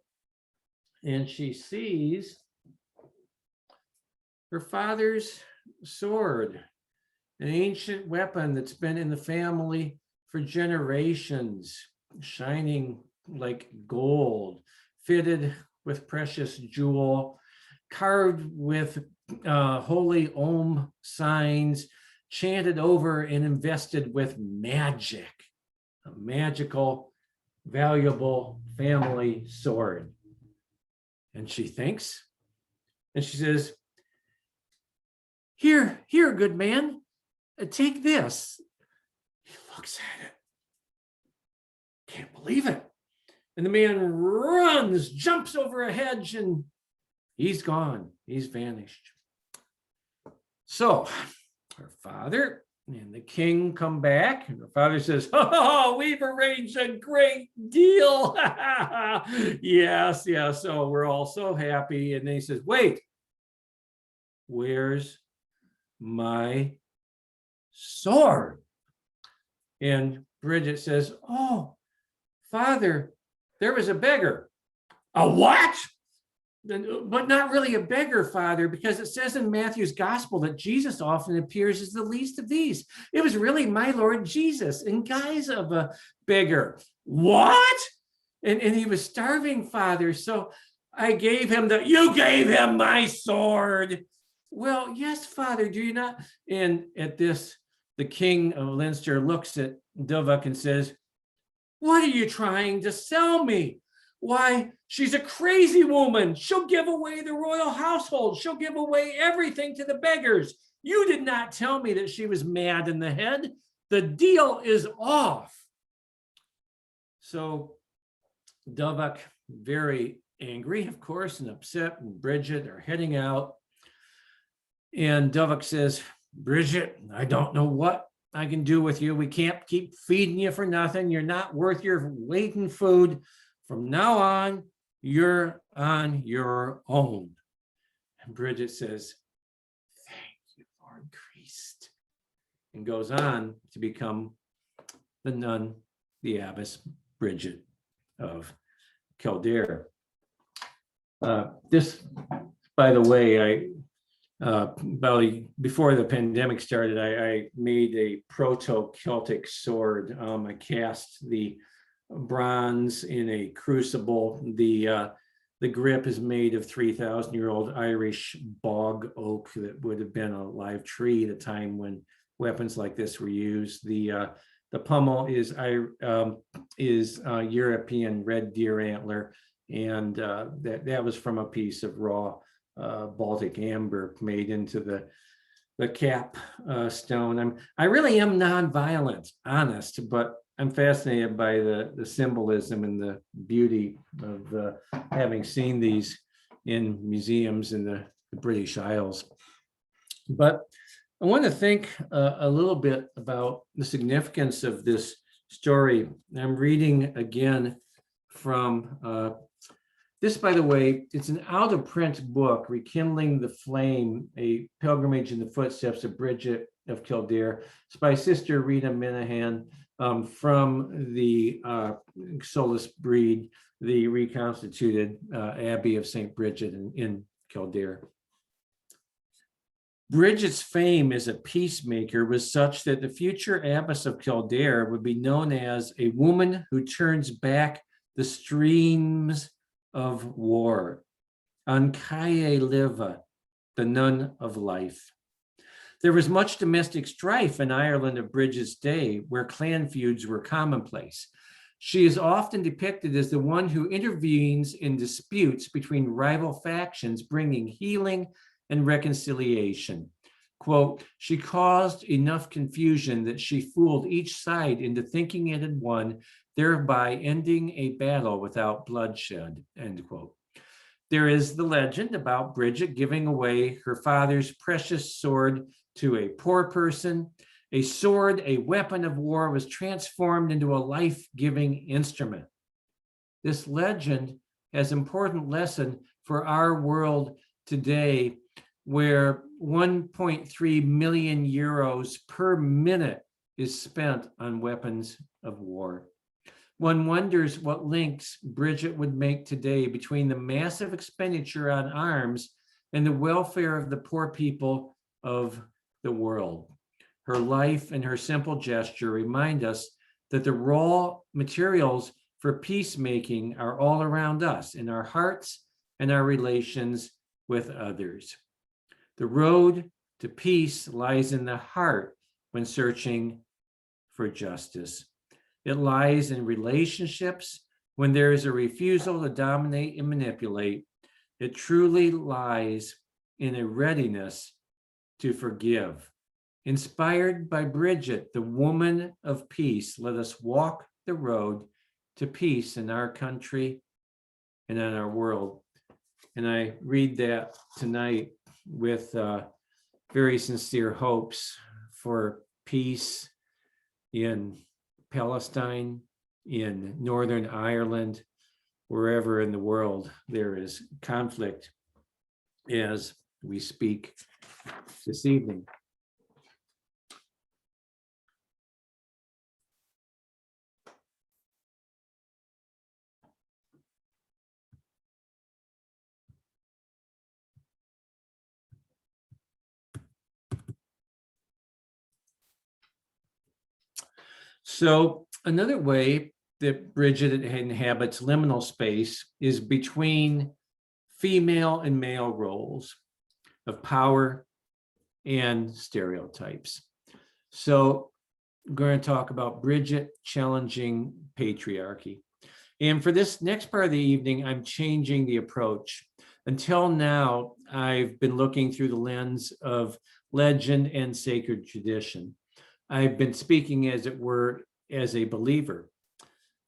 and she sees her father's sword, an ancient weapon that's been in the family for generations, shining like gold, fitted with precious jewel, carved with holy Om signs, chanted over and invested with magic, a magical, valuable family sword. And she thinks, and she says, Here, good man, take this." He looks at it, can't believe it. And the man runs, jumps over a hedge, and he's gone. He's vanished. So her father and the king come back, and her father says, "Oh, we've arranged a great deal." Yes. So we're all so happy. And then he says, "Wait, where's my sword?" And Bridget says, "Oh, Father, there was a beggar." "A what?" "But not really a beggar, Father, because it says in Matthew's gospel that Jesus often appears as the least of these. It was really my Lord Jesus in guise of a beggar." "What?" And he was starving, Father, so I gave him "You gave him my sword." "Well, yes, Father, do you not?" And at this, the king of Leinster looks at Dovuk and says, "What are you trying to sell me? Why, she's a crazy woman. She'll give away the royal household. She'll give away everything to the beggars. You did not tell me that she was mad in the head. The deal is off." So Dovuk, very angry, of course, and upset, and Bridget are heading out. And Dovuk says, "Bridget, I don't know what I can do with you. We can't keep feeding you for nothing. You're not worth your weight in food. From now on, you're on your own." And Bridget says, "Thank you, Lord increased, and goes on to become the nun, the abbess Bridget of Kildare. This, by the way, before the pandemic started, I made a proto-Celtic sword. I cast the bronze in a crucible. The grip is made of 3,000-year-old Irish bog oak that would have been a live tree at a time when weapons like this were used. The pommel is European red deer antler, and that was from a piece of raw Baltic amber made into the cap stone. I really am non-violent, honest, but I'm fascinated by the symbolism and the beauty of having seen these in museums in the British Isles. But I want to think a little bit about the significance of this story. I'm reading again from this, by the way, it's an out-of-print book, Rekindling the Flame, a pilgrimage in the footsteps of Bridget of Kildare. It's by Sister Rita Minahan from the Solus Breed, the reconstituted Abbey of St. Bridget in Kildare. Bridget's fame as a peacemaker was such that the future abbess of Kildare would be known as a woman who turns back the streams of war. Ancae Liva, the nun of life. There was much domestic strife in Ireland of Bridget's day, where clan feuds were commonplace. She is often depicted as the one who intervenes in disputes between rival factions, bringing healing and reconciliation. Quote, she caused enough confusion that she fooled each side into thinking it had won, thereby ending a battle without bloodshed, end quote. There is the legend about Bridget giving away her father's precious sword to a poor person. A sword, a weapon of war, was transformed into a life-giving instrument. This legend has an important lesson for our world today, where 1.3 million euros per minute is spent on weapons of war. One wonders what links Bridget would make today between the massive expenditure on arms and the welfare of the poor people of the world. Her life and her simple gesture remind us that the raw materials for peacemaking are all around us, in our hearts and our relations with others. The road to peace lies in the heart when searching for justice. It lies in relationships when there is a refusal to dominate and manipulate. It truly lies in a readiness to forgive. Inspired by Bridget, the woman of peace, let us walk the road to peace in our country and in our world. And I read that tonight with very sincere hopes for peace in Palestine, in Northern Ireland, wherever in the world there is conflict as we speak this evening. So another way that Bridget inhabits liminal space is between female and male roles of power and stereotypes. So we're going to talk about Bridget challenging patriarchy. And for this next part of the evening, I'm changing the approach. Until now, I've been looking through the lens of legend and sacred tradition. I've been speaking, as it were, as a believer.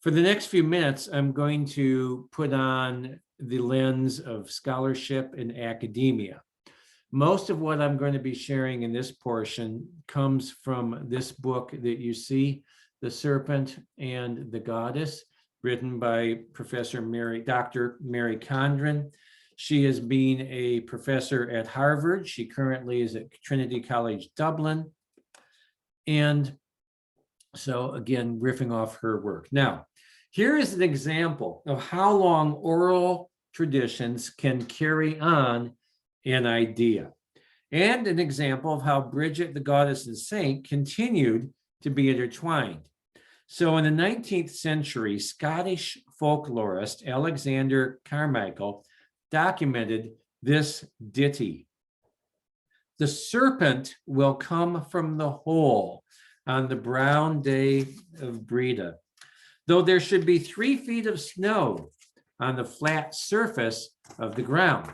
For the next few minutes, I'm going to put on the lens of scholarship and academia. Most of what I'm going to be sharing in this portion comes from this book that you see, The Serpent and the Goddess, written by Dr. Mary Condren. She has been a professor at Harvard. She currently is at Trinity College, Dublin. And so again, riffing off her work. Now, here is an example of how long oral traditions can carry on an idea, and an example of how Bridget, the goddess and saint, continued to be intertwined. So in the 19th century, Scottish folklorist Alexander Carmichael documented this ditty. The serpent will come from the hole on the brown day of Breda, though there should be 3 feet of snow on the flat surface of the ground.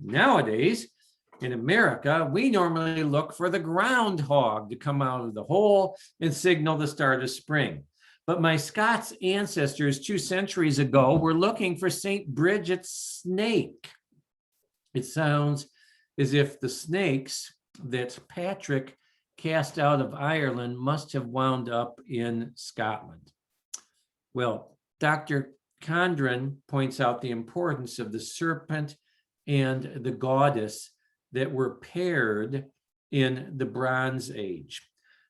Nowadays, in America, we normally look for the groundhog to come out of the hole and signal the start of spring. But my Scots ancestors 2 centuries ago were looking for St. Bridget's snake. It sounds as if the snakes that Patrick cast out of Ireland must have wound up in Scotland. Well, Dr. Condren points out the importance of the serpent and the goddess that were paired in the Bronze Age.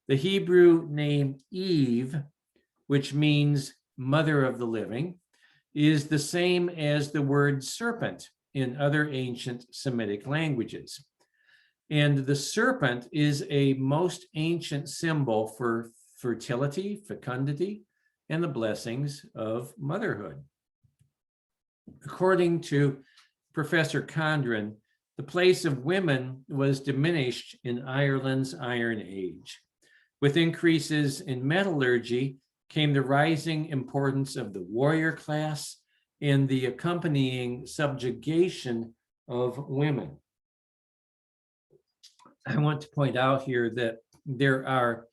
The Hebrew name Eve, which means mother of the living, is the same as the word serpent in other ancient Semitic languages. And the serpent is a most ancient symbol for fertility, fecundity, and the blessings of motherhood. According to Professor Condren, the place of women was diminished in Ireland's Iron Age. With increases in metallurgy came the rising importance of the warrior class and the accompanying subjugation of women. I want to point out here that there are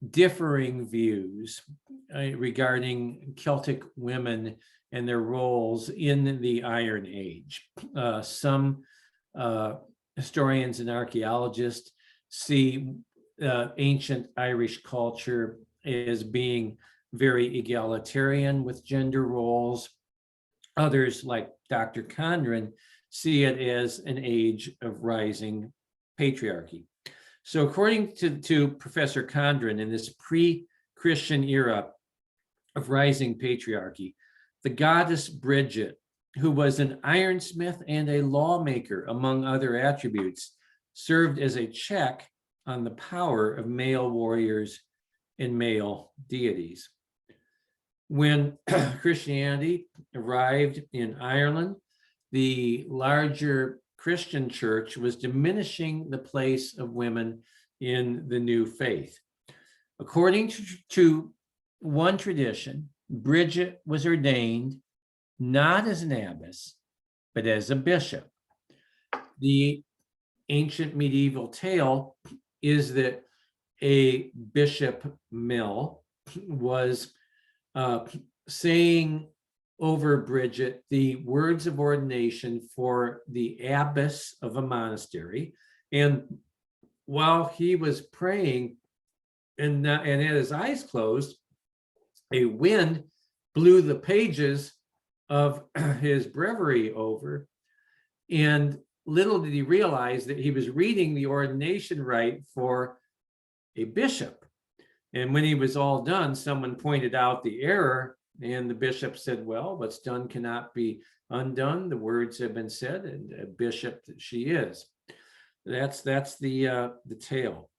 differing views regarding Celtic women and their roles in the Iron Age. Some historians and archaeologists see ancient Irish culture as being very egalitarian with gender roles. Others, like Dr. Condren, see it as an age of rising patriarchy. So according to Professor Condren, in this pre-Christian era of rising patriarchy, the goddess Bridget, who was an ironsmith and a lawmaker, among other attributes, served as a check on the power of male warriors and male deities. When Christianity arrived in Ireland, the larger Christian church was diminishing the place of women in the new faith. According to one tradition, Bridget was ordained not as an abbess, but as a bishop. The ancient medieval tale is that a bishop Mill was saying over Bridget the words of ordination for the abbess of a monastery. And while he was praying and had his eyes closed, a wind blew the pages of his breviary over. And little did he realize that he was reading the ordination rite for a bishop. And when he was all done, someone pointed out the error, and the bishop said, well, what's done cannot be undone. The words have been said, and a bishop that she is. That's the tale.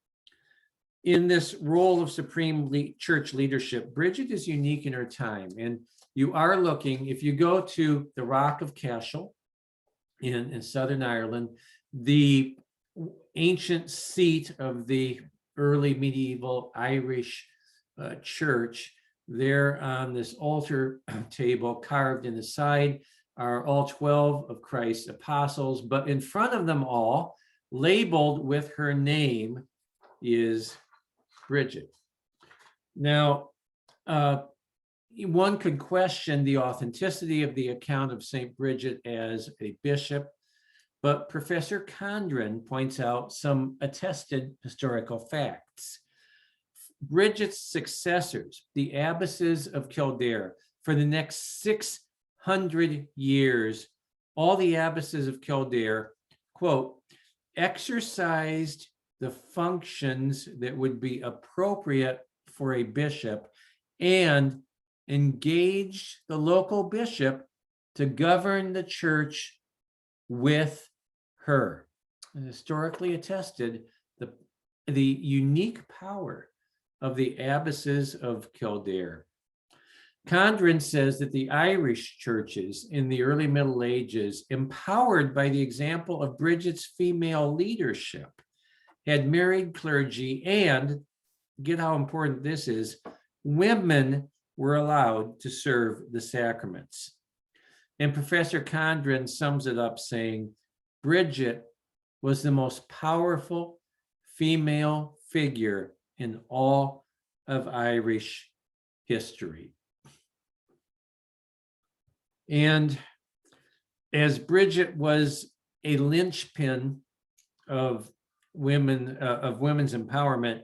In this role of supreme church leadership, Bridget is unique in her time. And you are looking, if you go to the Rock of Cashel in Southern Ireland, the ancient seat of the early medieval Irish church, there on this altar table carved in the side are all 12 of Christ's apostles, but in front of them all, labeled with her name, is Bridget. Now, one could question the authenticity of the account of St. Bridget as a bishop, but Professor Condren points out some attested historical facts. Bridget's successors, the abbesses of Kildare, for the next 600 years all the abbesses of Kildare, quote, exercised the functions that would be appropriate for a bishop and engaged the local bishop to govern the church with her. And historically attested the unique power of the abbesses of Kildare. Condren says that the Irish churches in the early Middle Ages, empowered by the example of Bridget's female leadership, had married clergy, and get how important this is, women were allowed to serve the sacraments. And Professor Condren sums it up saying, Bridget was the most powerful female figure in all of Irish history. And as Bridget was a linchpin of women's empowerment,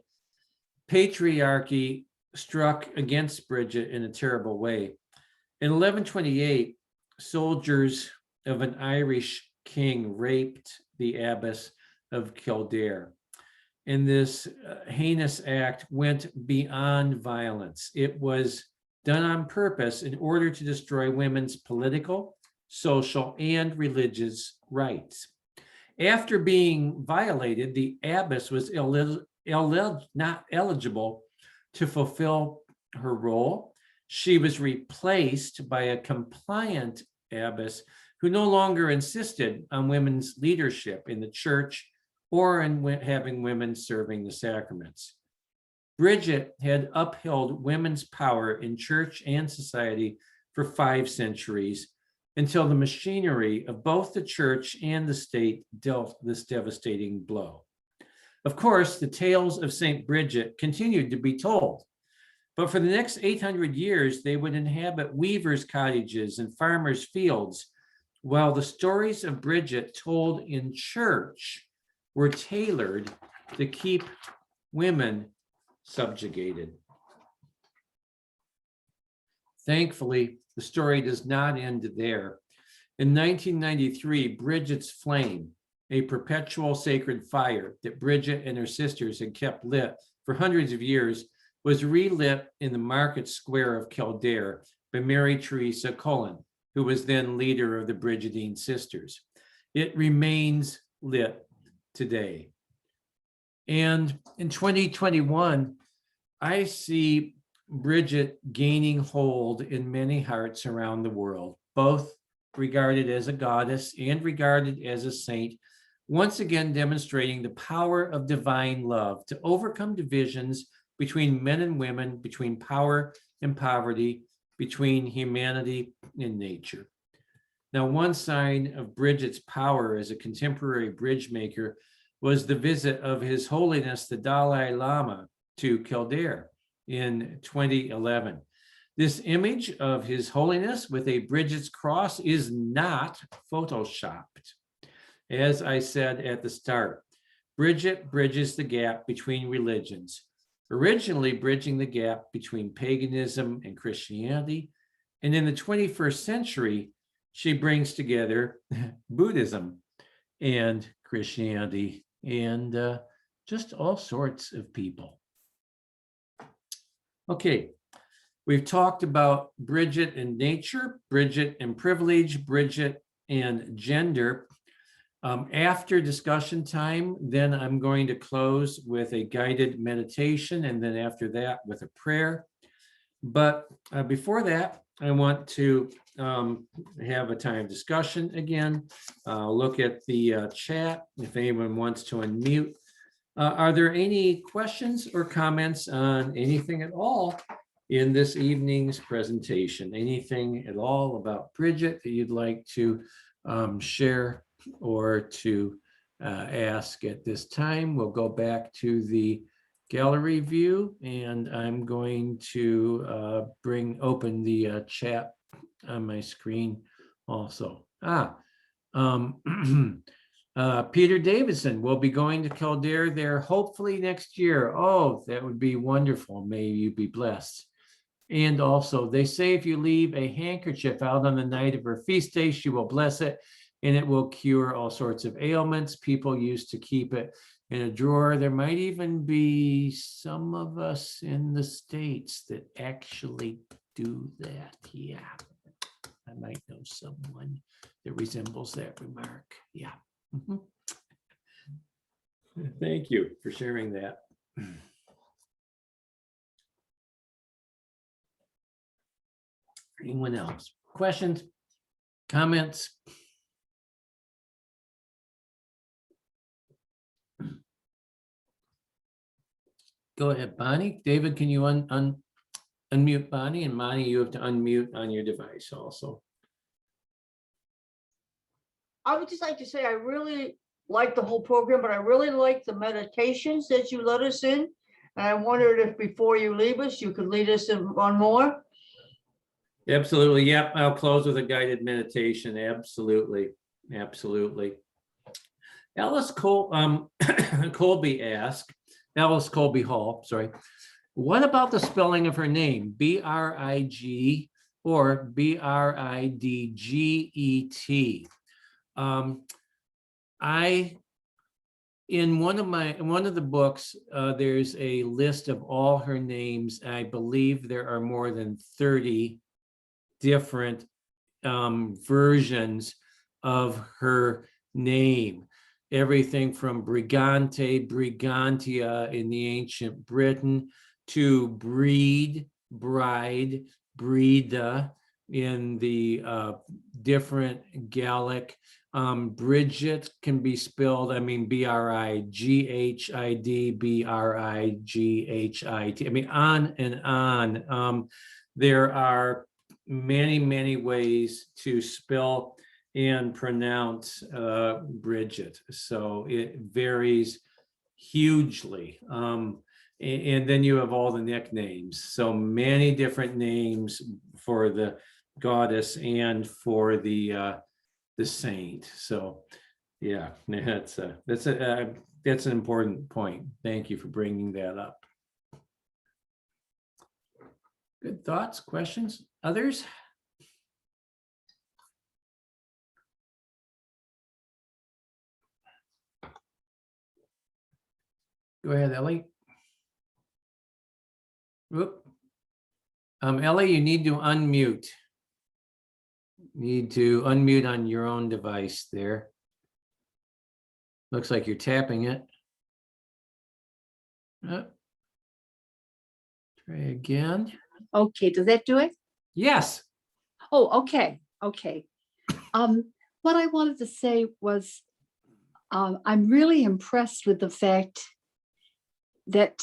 patriarchy struck against Bridget in a terrible way. In 1128, soldiers of an Irish king raped the abbess of Kildare. And this heinous act went beyond violence. It was done on purpose in order to destroy women's political, social, and religious rights. After being violated, the abbess was not eligible to fulfill her role. She was replaced by a compliant abbess who no longer insisted on women's leadership in the church or in having women serving the sacraments. Bridget had upheld women's power in church and society for 5 centuries until the machinery of both the church and the state dealt this devastating blow. Of course, the tales of St. Bridget continued to be told, but for the next 800 years, they would inhabit weavers' cottages and farmers' fields, while the stories of Bridget told in church were tailored to keep women subjugated. Thankfully, the story does not end there. In 1993, Bridget's flame, a perpetual sacred fire that Bridget and her sisters had kept lit for hundreds of years, was relit in the market square of Kildare by Mary Teresa Cullen, who was then leader of the Brigidine Sisters. It remains lit today. And in 2021, I see Bridget gaining hold in many hearts around the world, both regarded as a goddess and regarded as a saint, once again demonstrating the power of divine love to overcome divisions between men and women, between power and poverty, between humanity and nature. Now, one sign of Bridget's power as a contemporary bridge maker was the visit of His Holiness the Dalai Lama to Kildare in 2011. This image of His Holiness with a Bridget's cross is not photoshopped. As I said at the start, Bridget bridges the gap between religions, originally bridging the gap between paganism and Christianity. And in the 21st century, she brings together Buddhism and Christianity and just all sorts of people. Okay, we've talked about Bridget and nature, Bridget and privilege, Bridget and gender. After discussion time, then I'm going to close with a guided meditation, and then after that with a prayer. But before that, I want to have a time of discussion again. Look at the chat if anyone wants to unmute. Are there any questions or comments on anything at all in this evening's presentation? Anything at all about Bridget that you'd like to share or to ask at this time? We'll go back to the gallery view, and I'm going to open the chat on my screen also. Peter Davidson will be going to Kildare there hopefully next year. Oh, that would be wonderful. May you be blessed. And also, they say if you leave a handkerchief out on the night of her feast day, she will bless it. and it will cure all sorts of ailments. People used to keep it in a drawer. There might even be some of us in the States that actually do that. Yeah, I might know someone that resembles that remark. Yeah. Mhm. Thank you for sharing that. Anyone else? Questions? Comments? Go ahead, Bonnie. David, can you unmute Bonnie? And Bonnie, you have to unmute on your device also. I would just like to say I really like the whole program, but I really like the meditations that you let us in. And I wondered if before you leave us, you could lead us in one more. Absolutely. Yep. I'll close with a guided meditation. Absolutely. Absolutely. Alice Colby asked, Alice Colby Hall, sorry, what about the spelling of her name? B-R-I-G or B-R-I-D-G-E-T. In one of the books, there's a list of all her names. I believe there are more than 30 different versions of her name. Everything from Brigante, Brigantia in the ancient Britain, to Breed, Bride, Breda in the different Gallic. Bridget can be spelled, I mean, B-R-I-G-H-I-D, B-R-I-G-H-I-T. I mean, on and on. There are many, many ways to spell and pronounce Bridget. So it varies hugely. And then you have all the nicknames. So many different names for the goddess and for the saint. So yeah, that's an important point. Thank you for bringing that up. Good thoughts, questions, others? Go ahead, Ellie. Whoop. Ellie, you need to unmute. Need to unmute on your own device there. Looks like you're tapping it. Try again. Okay, does that do it? Yes. Oh, okay, okay. What I wanted to say was, I'm really impressed with the fact that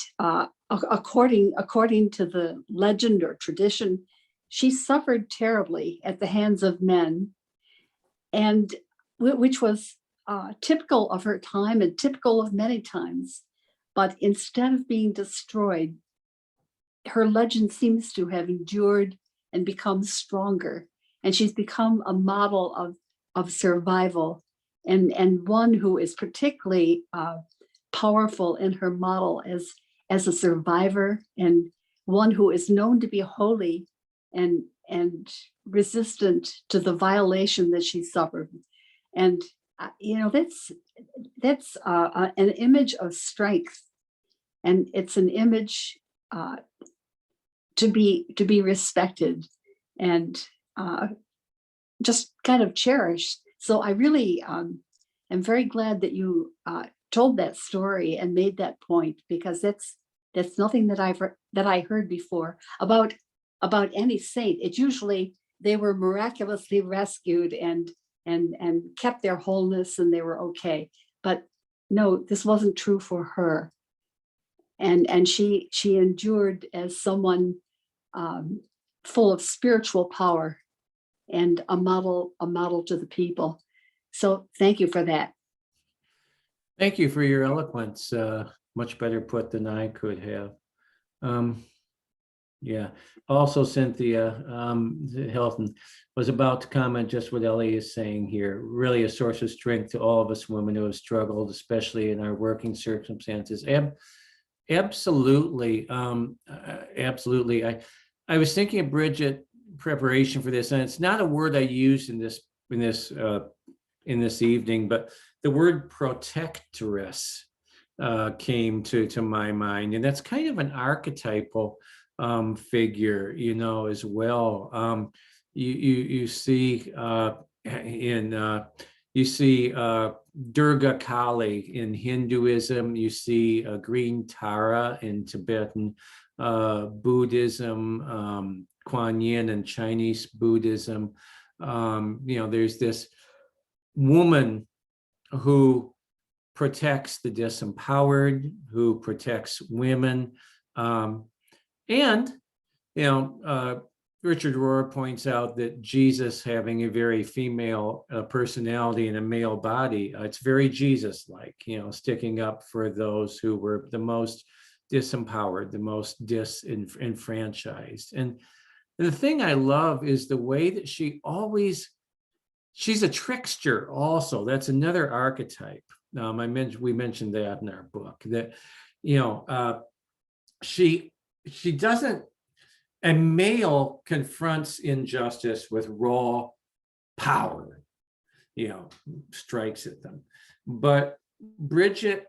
according to the legend or tradition, she suffered terribly at the hands of men, and which was typical of her time and typical of many times. But instead of being destroyed, her legend seems to have endured and become stronger. And she's become a model of survival, and one who is particularly powerful in her model as a survivor, and one who is known to be holy and resistant to the violation that she suffered. And that's an image of strength, and it's an image to be respected and just kind of cherished. So I really am very glad that you told that story and made that point, because that's nothing that I heard before about any saint. It's usually they were miraculously rescued and kept their wholeness and they were okay. But no, this wasn't true for her. And she endured as someone full of spiritual power and a model to the people. So thank you for that. Thank you for your eloquence. Much better put than I could have. Yeah. Also, Cynthia Hilton was about to comment just what Ellie is saying here. Really a source of strength to all of us women who have struggled, especially in our working circumstances. Absolutely. Absolutely. I was thinking of Bridget preparation for this, and it's not a word I used in this in this evening, but the word protectress came to my mind, and that's kind of an archetypal figure, as well. You see you see Durga Kali in Hinduism. You see green Tara in Tibetan Buddhism, Kuan Yin in Chinese Buddhism. There's this woman who protects the disempowered, who protects women. And Richard Rohr points out that Jesus having a very female personality and a male body, it's very Jesus-like, sticking up for those who were the most disempowered, the most disenfranchised. And the thing I love is the way that she's a trickster also. That's another archetype. We mentioned that in our book, that, she doesn't, a male confronts injustice with raw power, strikes at them. But Bridget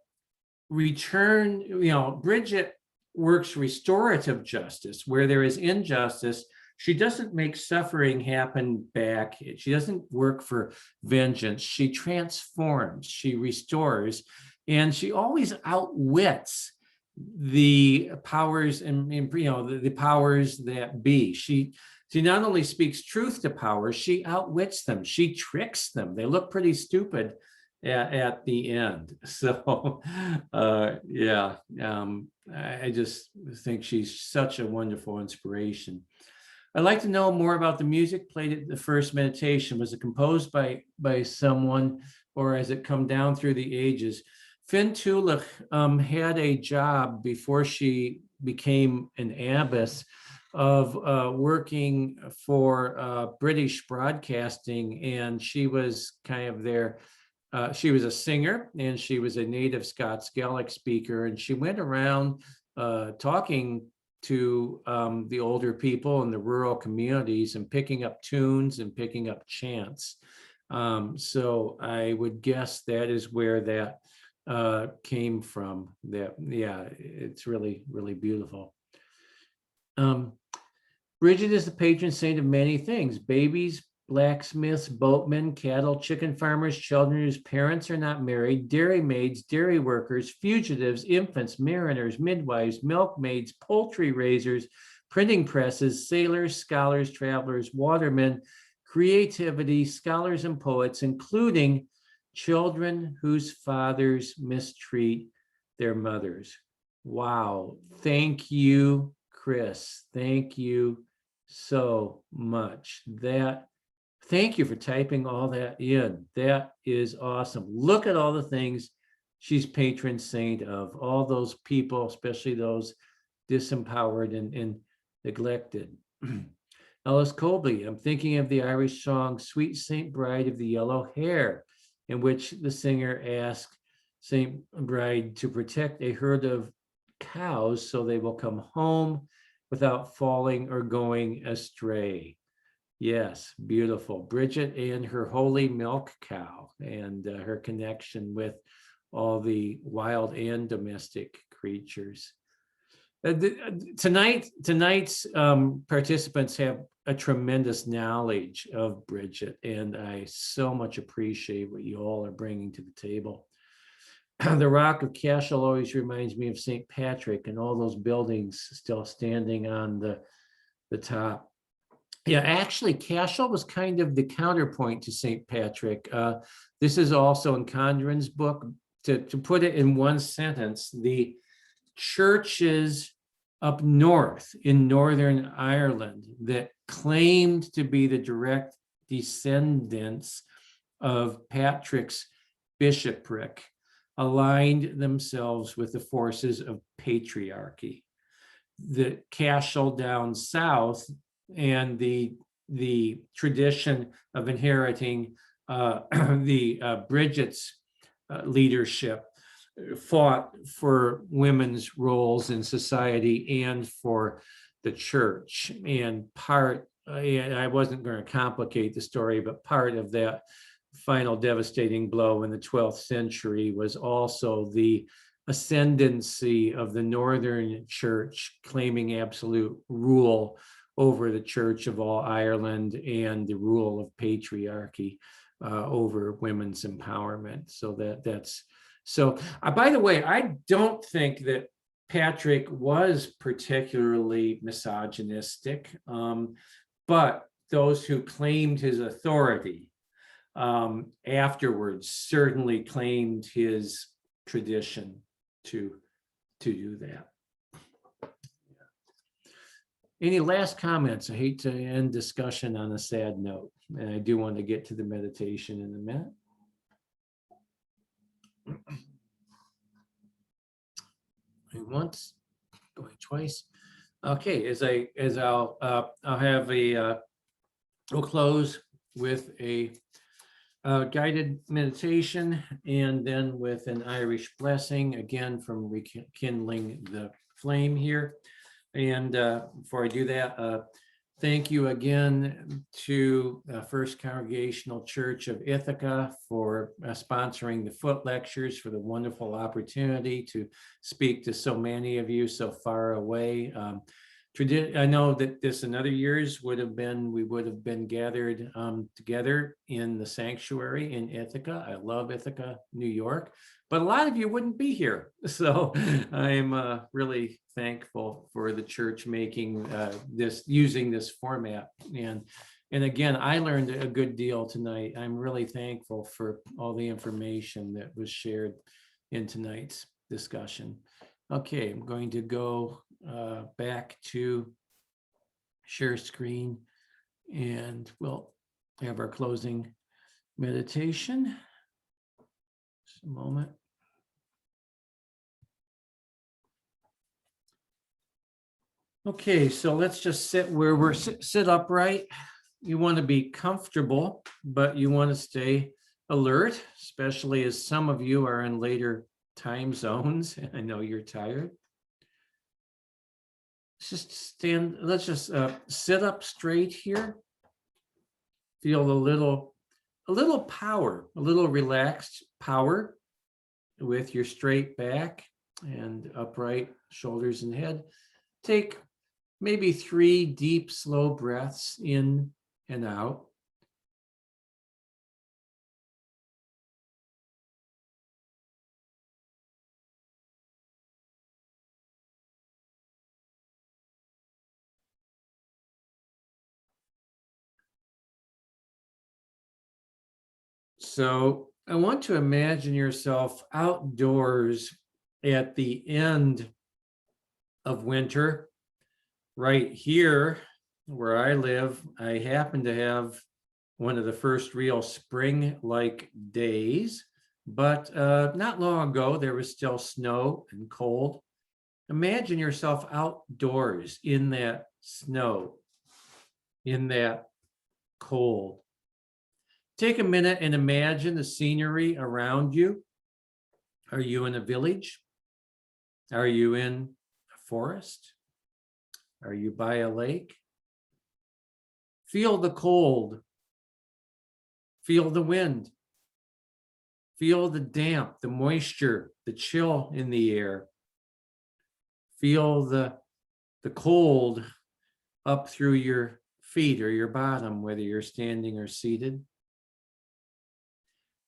Bridget works restorative justice where there is injustice. She doesn't make suffering happen back. She doesn't work for vengeance. She transforms, she restores, and she always outwits the powers and the powers that be. She not only speaks truth to power, she outwits them. She tricks them. They look pretty stupid at the end. So I just think she's such a wonderful inspiration. I'd like to know more about the music played at the first meditation. Was it composed by someone, or has it come down through the ages? Finn Tulich had a job before she became an abbess of working for British Broadcasting, and she was kind of there. She was a singer, and she was a native Scots Gaelic speaker, and she went around talking to the older people in the rural communities and picking up tunes and picking up chants. So I would guess that is where that came from. It's really, really beautiful. Bridget is the patron saint of many things: babies, blacksmiths, boatmen, cattle, chicken farmers, children whose parents are not married, dairy maids, dairy workers, fugitives, infants, mariners, midwives, milkmaids, poultry raisers, printing presses, sailors, scholars, travelers, watermen, creativity, scholars and poets, including children whose fathers mistreat their mothers. Wow. Thank you, Chris. Thank you so much. Thank you for typing all that in. That is awesome. Look at all the things she's patron saint of, all those people, especially those disempowered and neglected. Ellis Colby, I'm thinking of the Irish song, Sweet Saint Bride of the Yellow Hair, in which the singer asked Saint Bride to protect a herd of cows so they will come home without falling or going astray. Yes, beautiful. Bridget and her holy milk cow, and her connection with all the wild and domestic creatures. Tonight's participants have a tremendous knowledge of Bridget, and I so much appreciate what you all are bringing to the table. The Rock of Cashel always reminds me of St. Patrick and all those buildings still standing on the top. Yeah, actually, Cashel was kind of the counterpoint to St. Patrick. This is also in Condren's book. To put it in one sentence, the churches up north in Northern Ireland that claimed to be the direct descendants of Patrick's bishopric aligned themselves with the forces of patriarchy. The Cashel down south and the tradition of inheriting Bridget's leadership fought for women's roles in society and for the church. And I wasn't going to complicate the story, but part of that final devastating blow in the 12th century was also the ascendancy of the Northern Church claiming absolute rule over the Church of all Ireland and the rule of patriarchy over women's empowerment. So by the way, I don't think that Patrick was particularly misogynistic, but those who claimed his authority afterwards certainly claimed his tradition to do that. Any last comments? I hate to end discussion on a sad note, and I do want to get to the meditation in a minute. Going once, going twice. Okay, I'll have we'll close with a guided meditation and then with an Irish blessing, again from rekindling the flame here. And before I do that, thank you again to First Congregational Church of Ithaca for sponsoring the Foote lectures, for the wonderful opportunity to speak to so many of you so far away. I know that this in other years we would have been gathered together in the sanctuary in Ithaca. I love Ithaca, New York, but a lot of you wouldn't be here. So I'm really thankful for the church making using this format. And again, I learned a good deal tonight. I'm really thankful for all the information that was shared in tonight's discussion. Okay, I'm going to go back to share screen and we'll have our closing meditation. Just a moment. Okay, so let's just sit where we're sit upright. You want to be comfortable, but you want to stay alert, especially as some of you are in later time zones. I know you're tired. Let's just sit up straight here. Feel a little power, a little relaxed power with your straight back and upright shoulders and head. Take maybe 3 deep, slow breaths in and out. So I want to imagine yourself outdoors at the end of winter. Right here where I live, I happen to have one of the first real spring-like days, but not long ago, there was still snow and cold. Imagine yourself outdoors in that snow, in that cold. Take a minute and imagine the scenery around you. Are you in a village? Are you in a forest? Are you by a lake? Feel the cold. Feel the wind. Feel the damp, the moisture, the chill in the air. Feel the cold up through your feet or your bottom, whether you're standing or seated.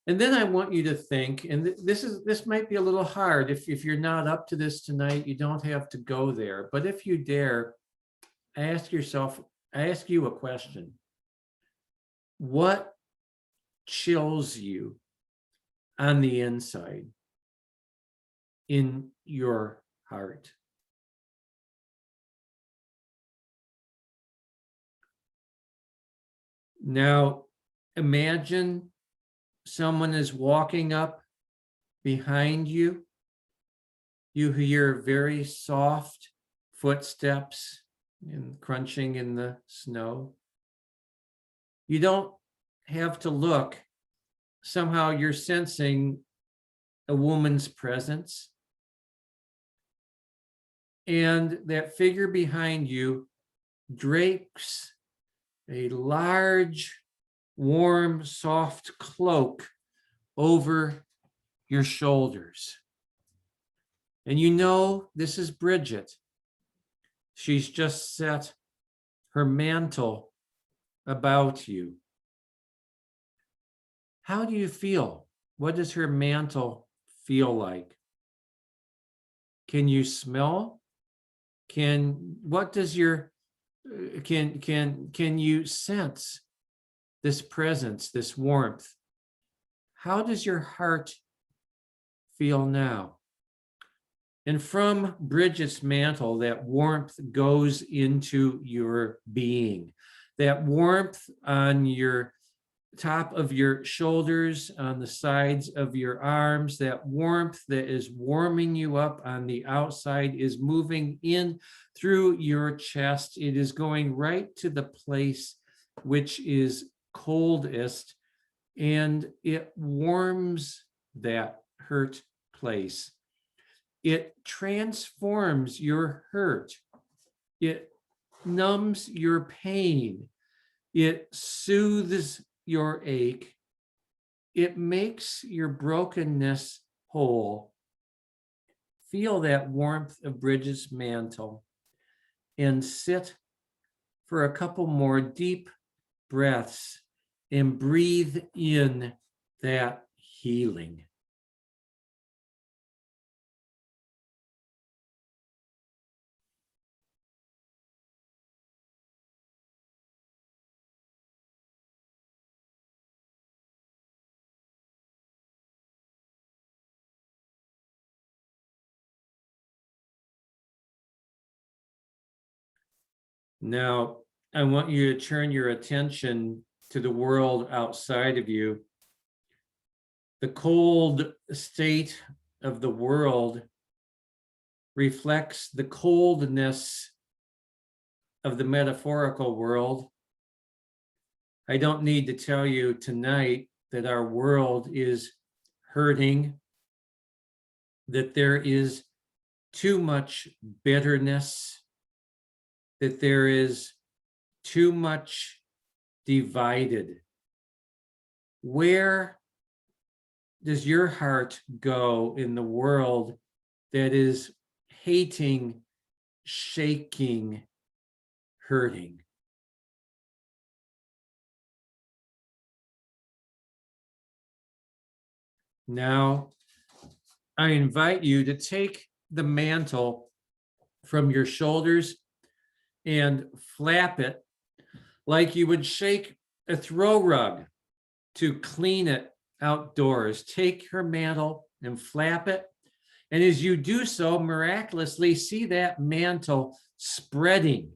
And then I want you to think, and this might be a little hard. If you're not up to this tonight, you don't have to go there. But if you dare, I ask you a question. What chills you on the inside, in your heart? Now, imagine someone is walking up behind you. You hear very soft footsteps and crunching in the snow. You don't have to look. Somehow you're sensing a woman's presence. And that figure behind you drapes a large warm, soft cloak over your shoulders. And you know this is Bridget. She's just set her mantle about you. How do you feel? What does her mantle feel like? Can you smell? What does your can you sense this presence, this warmth? How does your heart feel now? And from Bridget's mantle, that warmth goes into your being. That warmth on your top of your shoulders, on the sides of your arms, that warmth that is warming you up on the outside is moving in through your chest. It is going right to the place which is coldest, and it warms that hurt place. It transforms your hurt. It numbs your pain. It soothes your ache. It makes your brokenness whole. Feel that warmth of Bridget's mantle and sit for a couple more deep breaths and breathe in that healing. Now, I want you to turn your attention to the world outside of you. The cold state of the world reflects the coldness of the metaphorical world. I don't need to tell you tonight that our world is hurting, that there is too much bitterness, that there is too much divided. Where does your heart go in the world that is hating, shaking, hurting? Now, I invite you to take the mantle from your shoulders and flap it like you would shake a throw rug to clean it outdoors. Take her mantle and flap it. And as you do so, miraculously see that mantle spreading.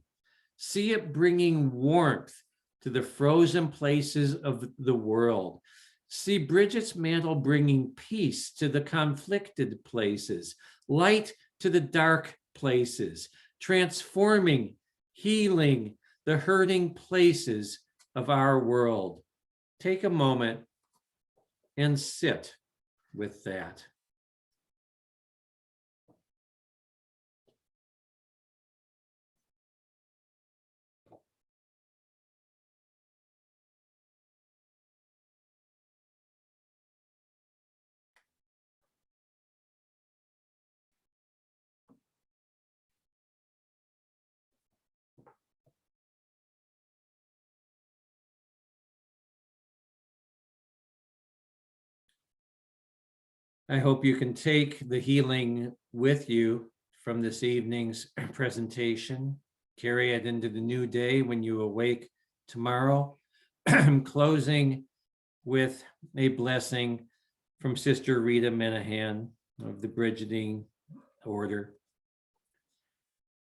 See it bringing warmth to the frozen places of the world. See Bridget's mantle bringing peace to the conflicted places, light to the dark places, transforming, healing the hurting places of our world. Take a moment and sit with that. I hope you can take the healing with you from this evening's presentation, carry it into the new day when you awake tomorrow. I'm closing with a blessing from Sister Rita Minahan of the Bridgeting Order.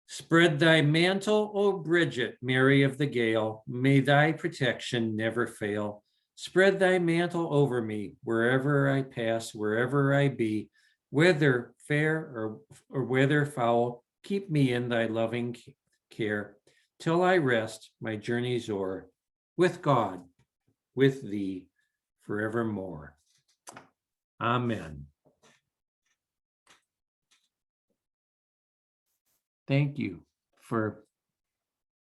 Spread thy mantle, O Bridget, Mary of the Gale, may thy protection never fail. Spread thy mantle over me, wherever I pass, wherever I be, whether fair or whether foul, keep me in thy loving care, till I rest my journey's o'er, with God, with thee, forevermore. Amen. Thank you for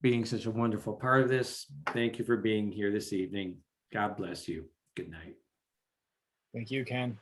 being such a wonderful part of this. Thank you for being here this evening. God bless you. Good night. Thank you, Ken.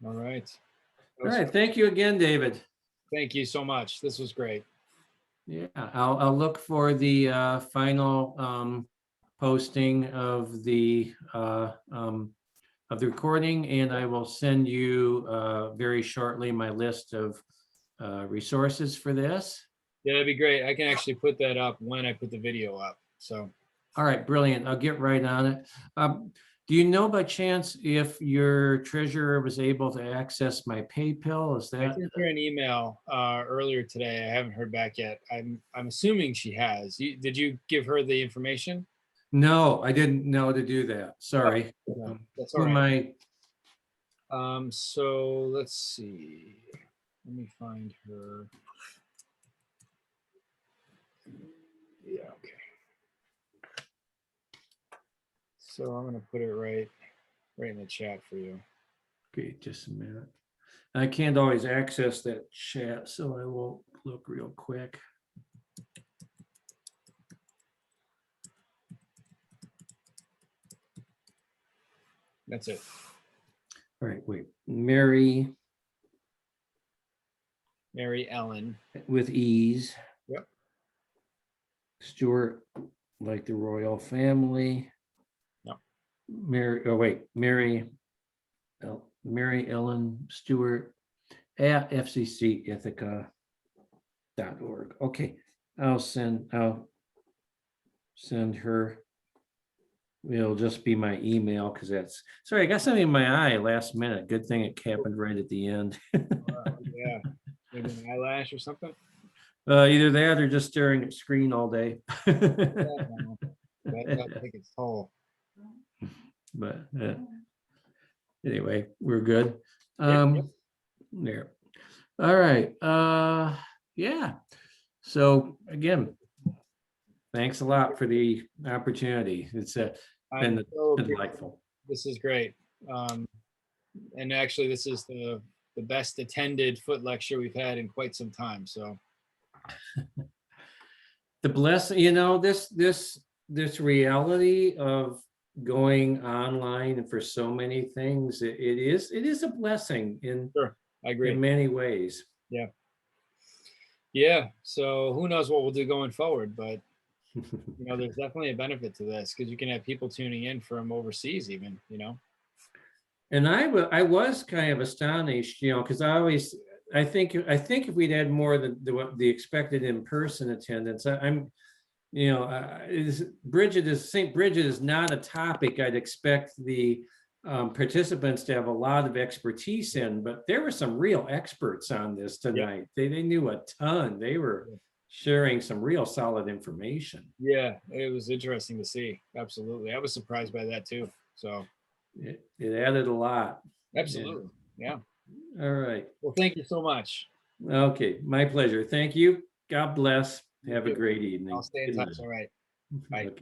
All right. All right. Thank you again, David. Thank you so much. This was great. Yeah, I'll look for the final posting of the recording, and I will send you very shortly my list of resources for this. Yeah, that'd be great. I can actually put that up when I put the video up. So, All right, brilliant. I'll get right on it. Do you know by chance if your treasurer was able to access my PayPal? Is I that? sent her an email earlier today. I haven't heard back yet. I'm assuming she has. Did you give her the information? No, I didn't know to do that. Sorry. No, that's Who all am right. I? So let's see. Let me find her. Yeah, okay. So I'm gonna put it right in the chat for you. Okay, just a minute. I can't always access that chat, so I will look real quick. That's it. All right, wait. Mary Ellen. with ease. Yep. Stewart, like the royal family. Yep. Mary Ellen Stewart at fccithaca.org. Okay, I'll send her. It'll just be my email because that's sorry, I got something in my eye last minute. Good thing it happened right at the end. Yeah, maybe an eyelash or something. Either that or just staring at screen all day. That take its toll. But anyway, we're good. Yep. There. All right. Yeah. So again, thanks a lot for the opportunity. It's been delightful. This is great. And actually, this is the best attended Foote lecture we've had in quite some time. So The blessing, this reality of going online and for so many things, it is a blessing in sure, I agree. in many ways. Yeah. So who knows what we'll do going forward, but there's definitely a benefit to this because you can have people tuning in from overseas even, And I was kind of astonished, because I think if we'd had more than the expected in-person attendance, St. Bridget is not a topic I'd expect the participants to have a lot of expertise in, but there were some real experts on this tonight. They knew a ton. They were sharing some real solid information. Yeah, it was interesting to see. Absolutely. I was surprised by that too. So it added a lot. Absolutely. Yeah. All right. Well, thank you so much. Okay, my pleasure. Thank you. God bless. Have a you. great evening. I'll stay in Good touch. night. All right. Bye. Okay.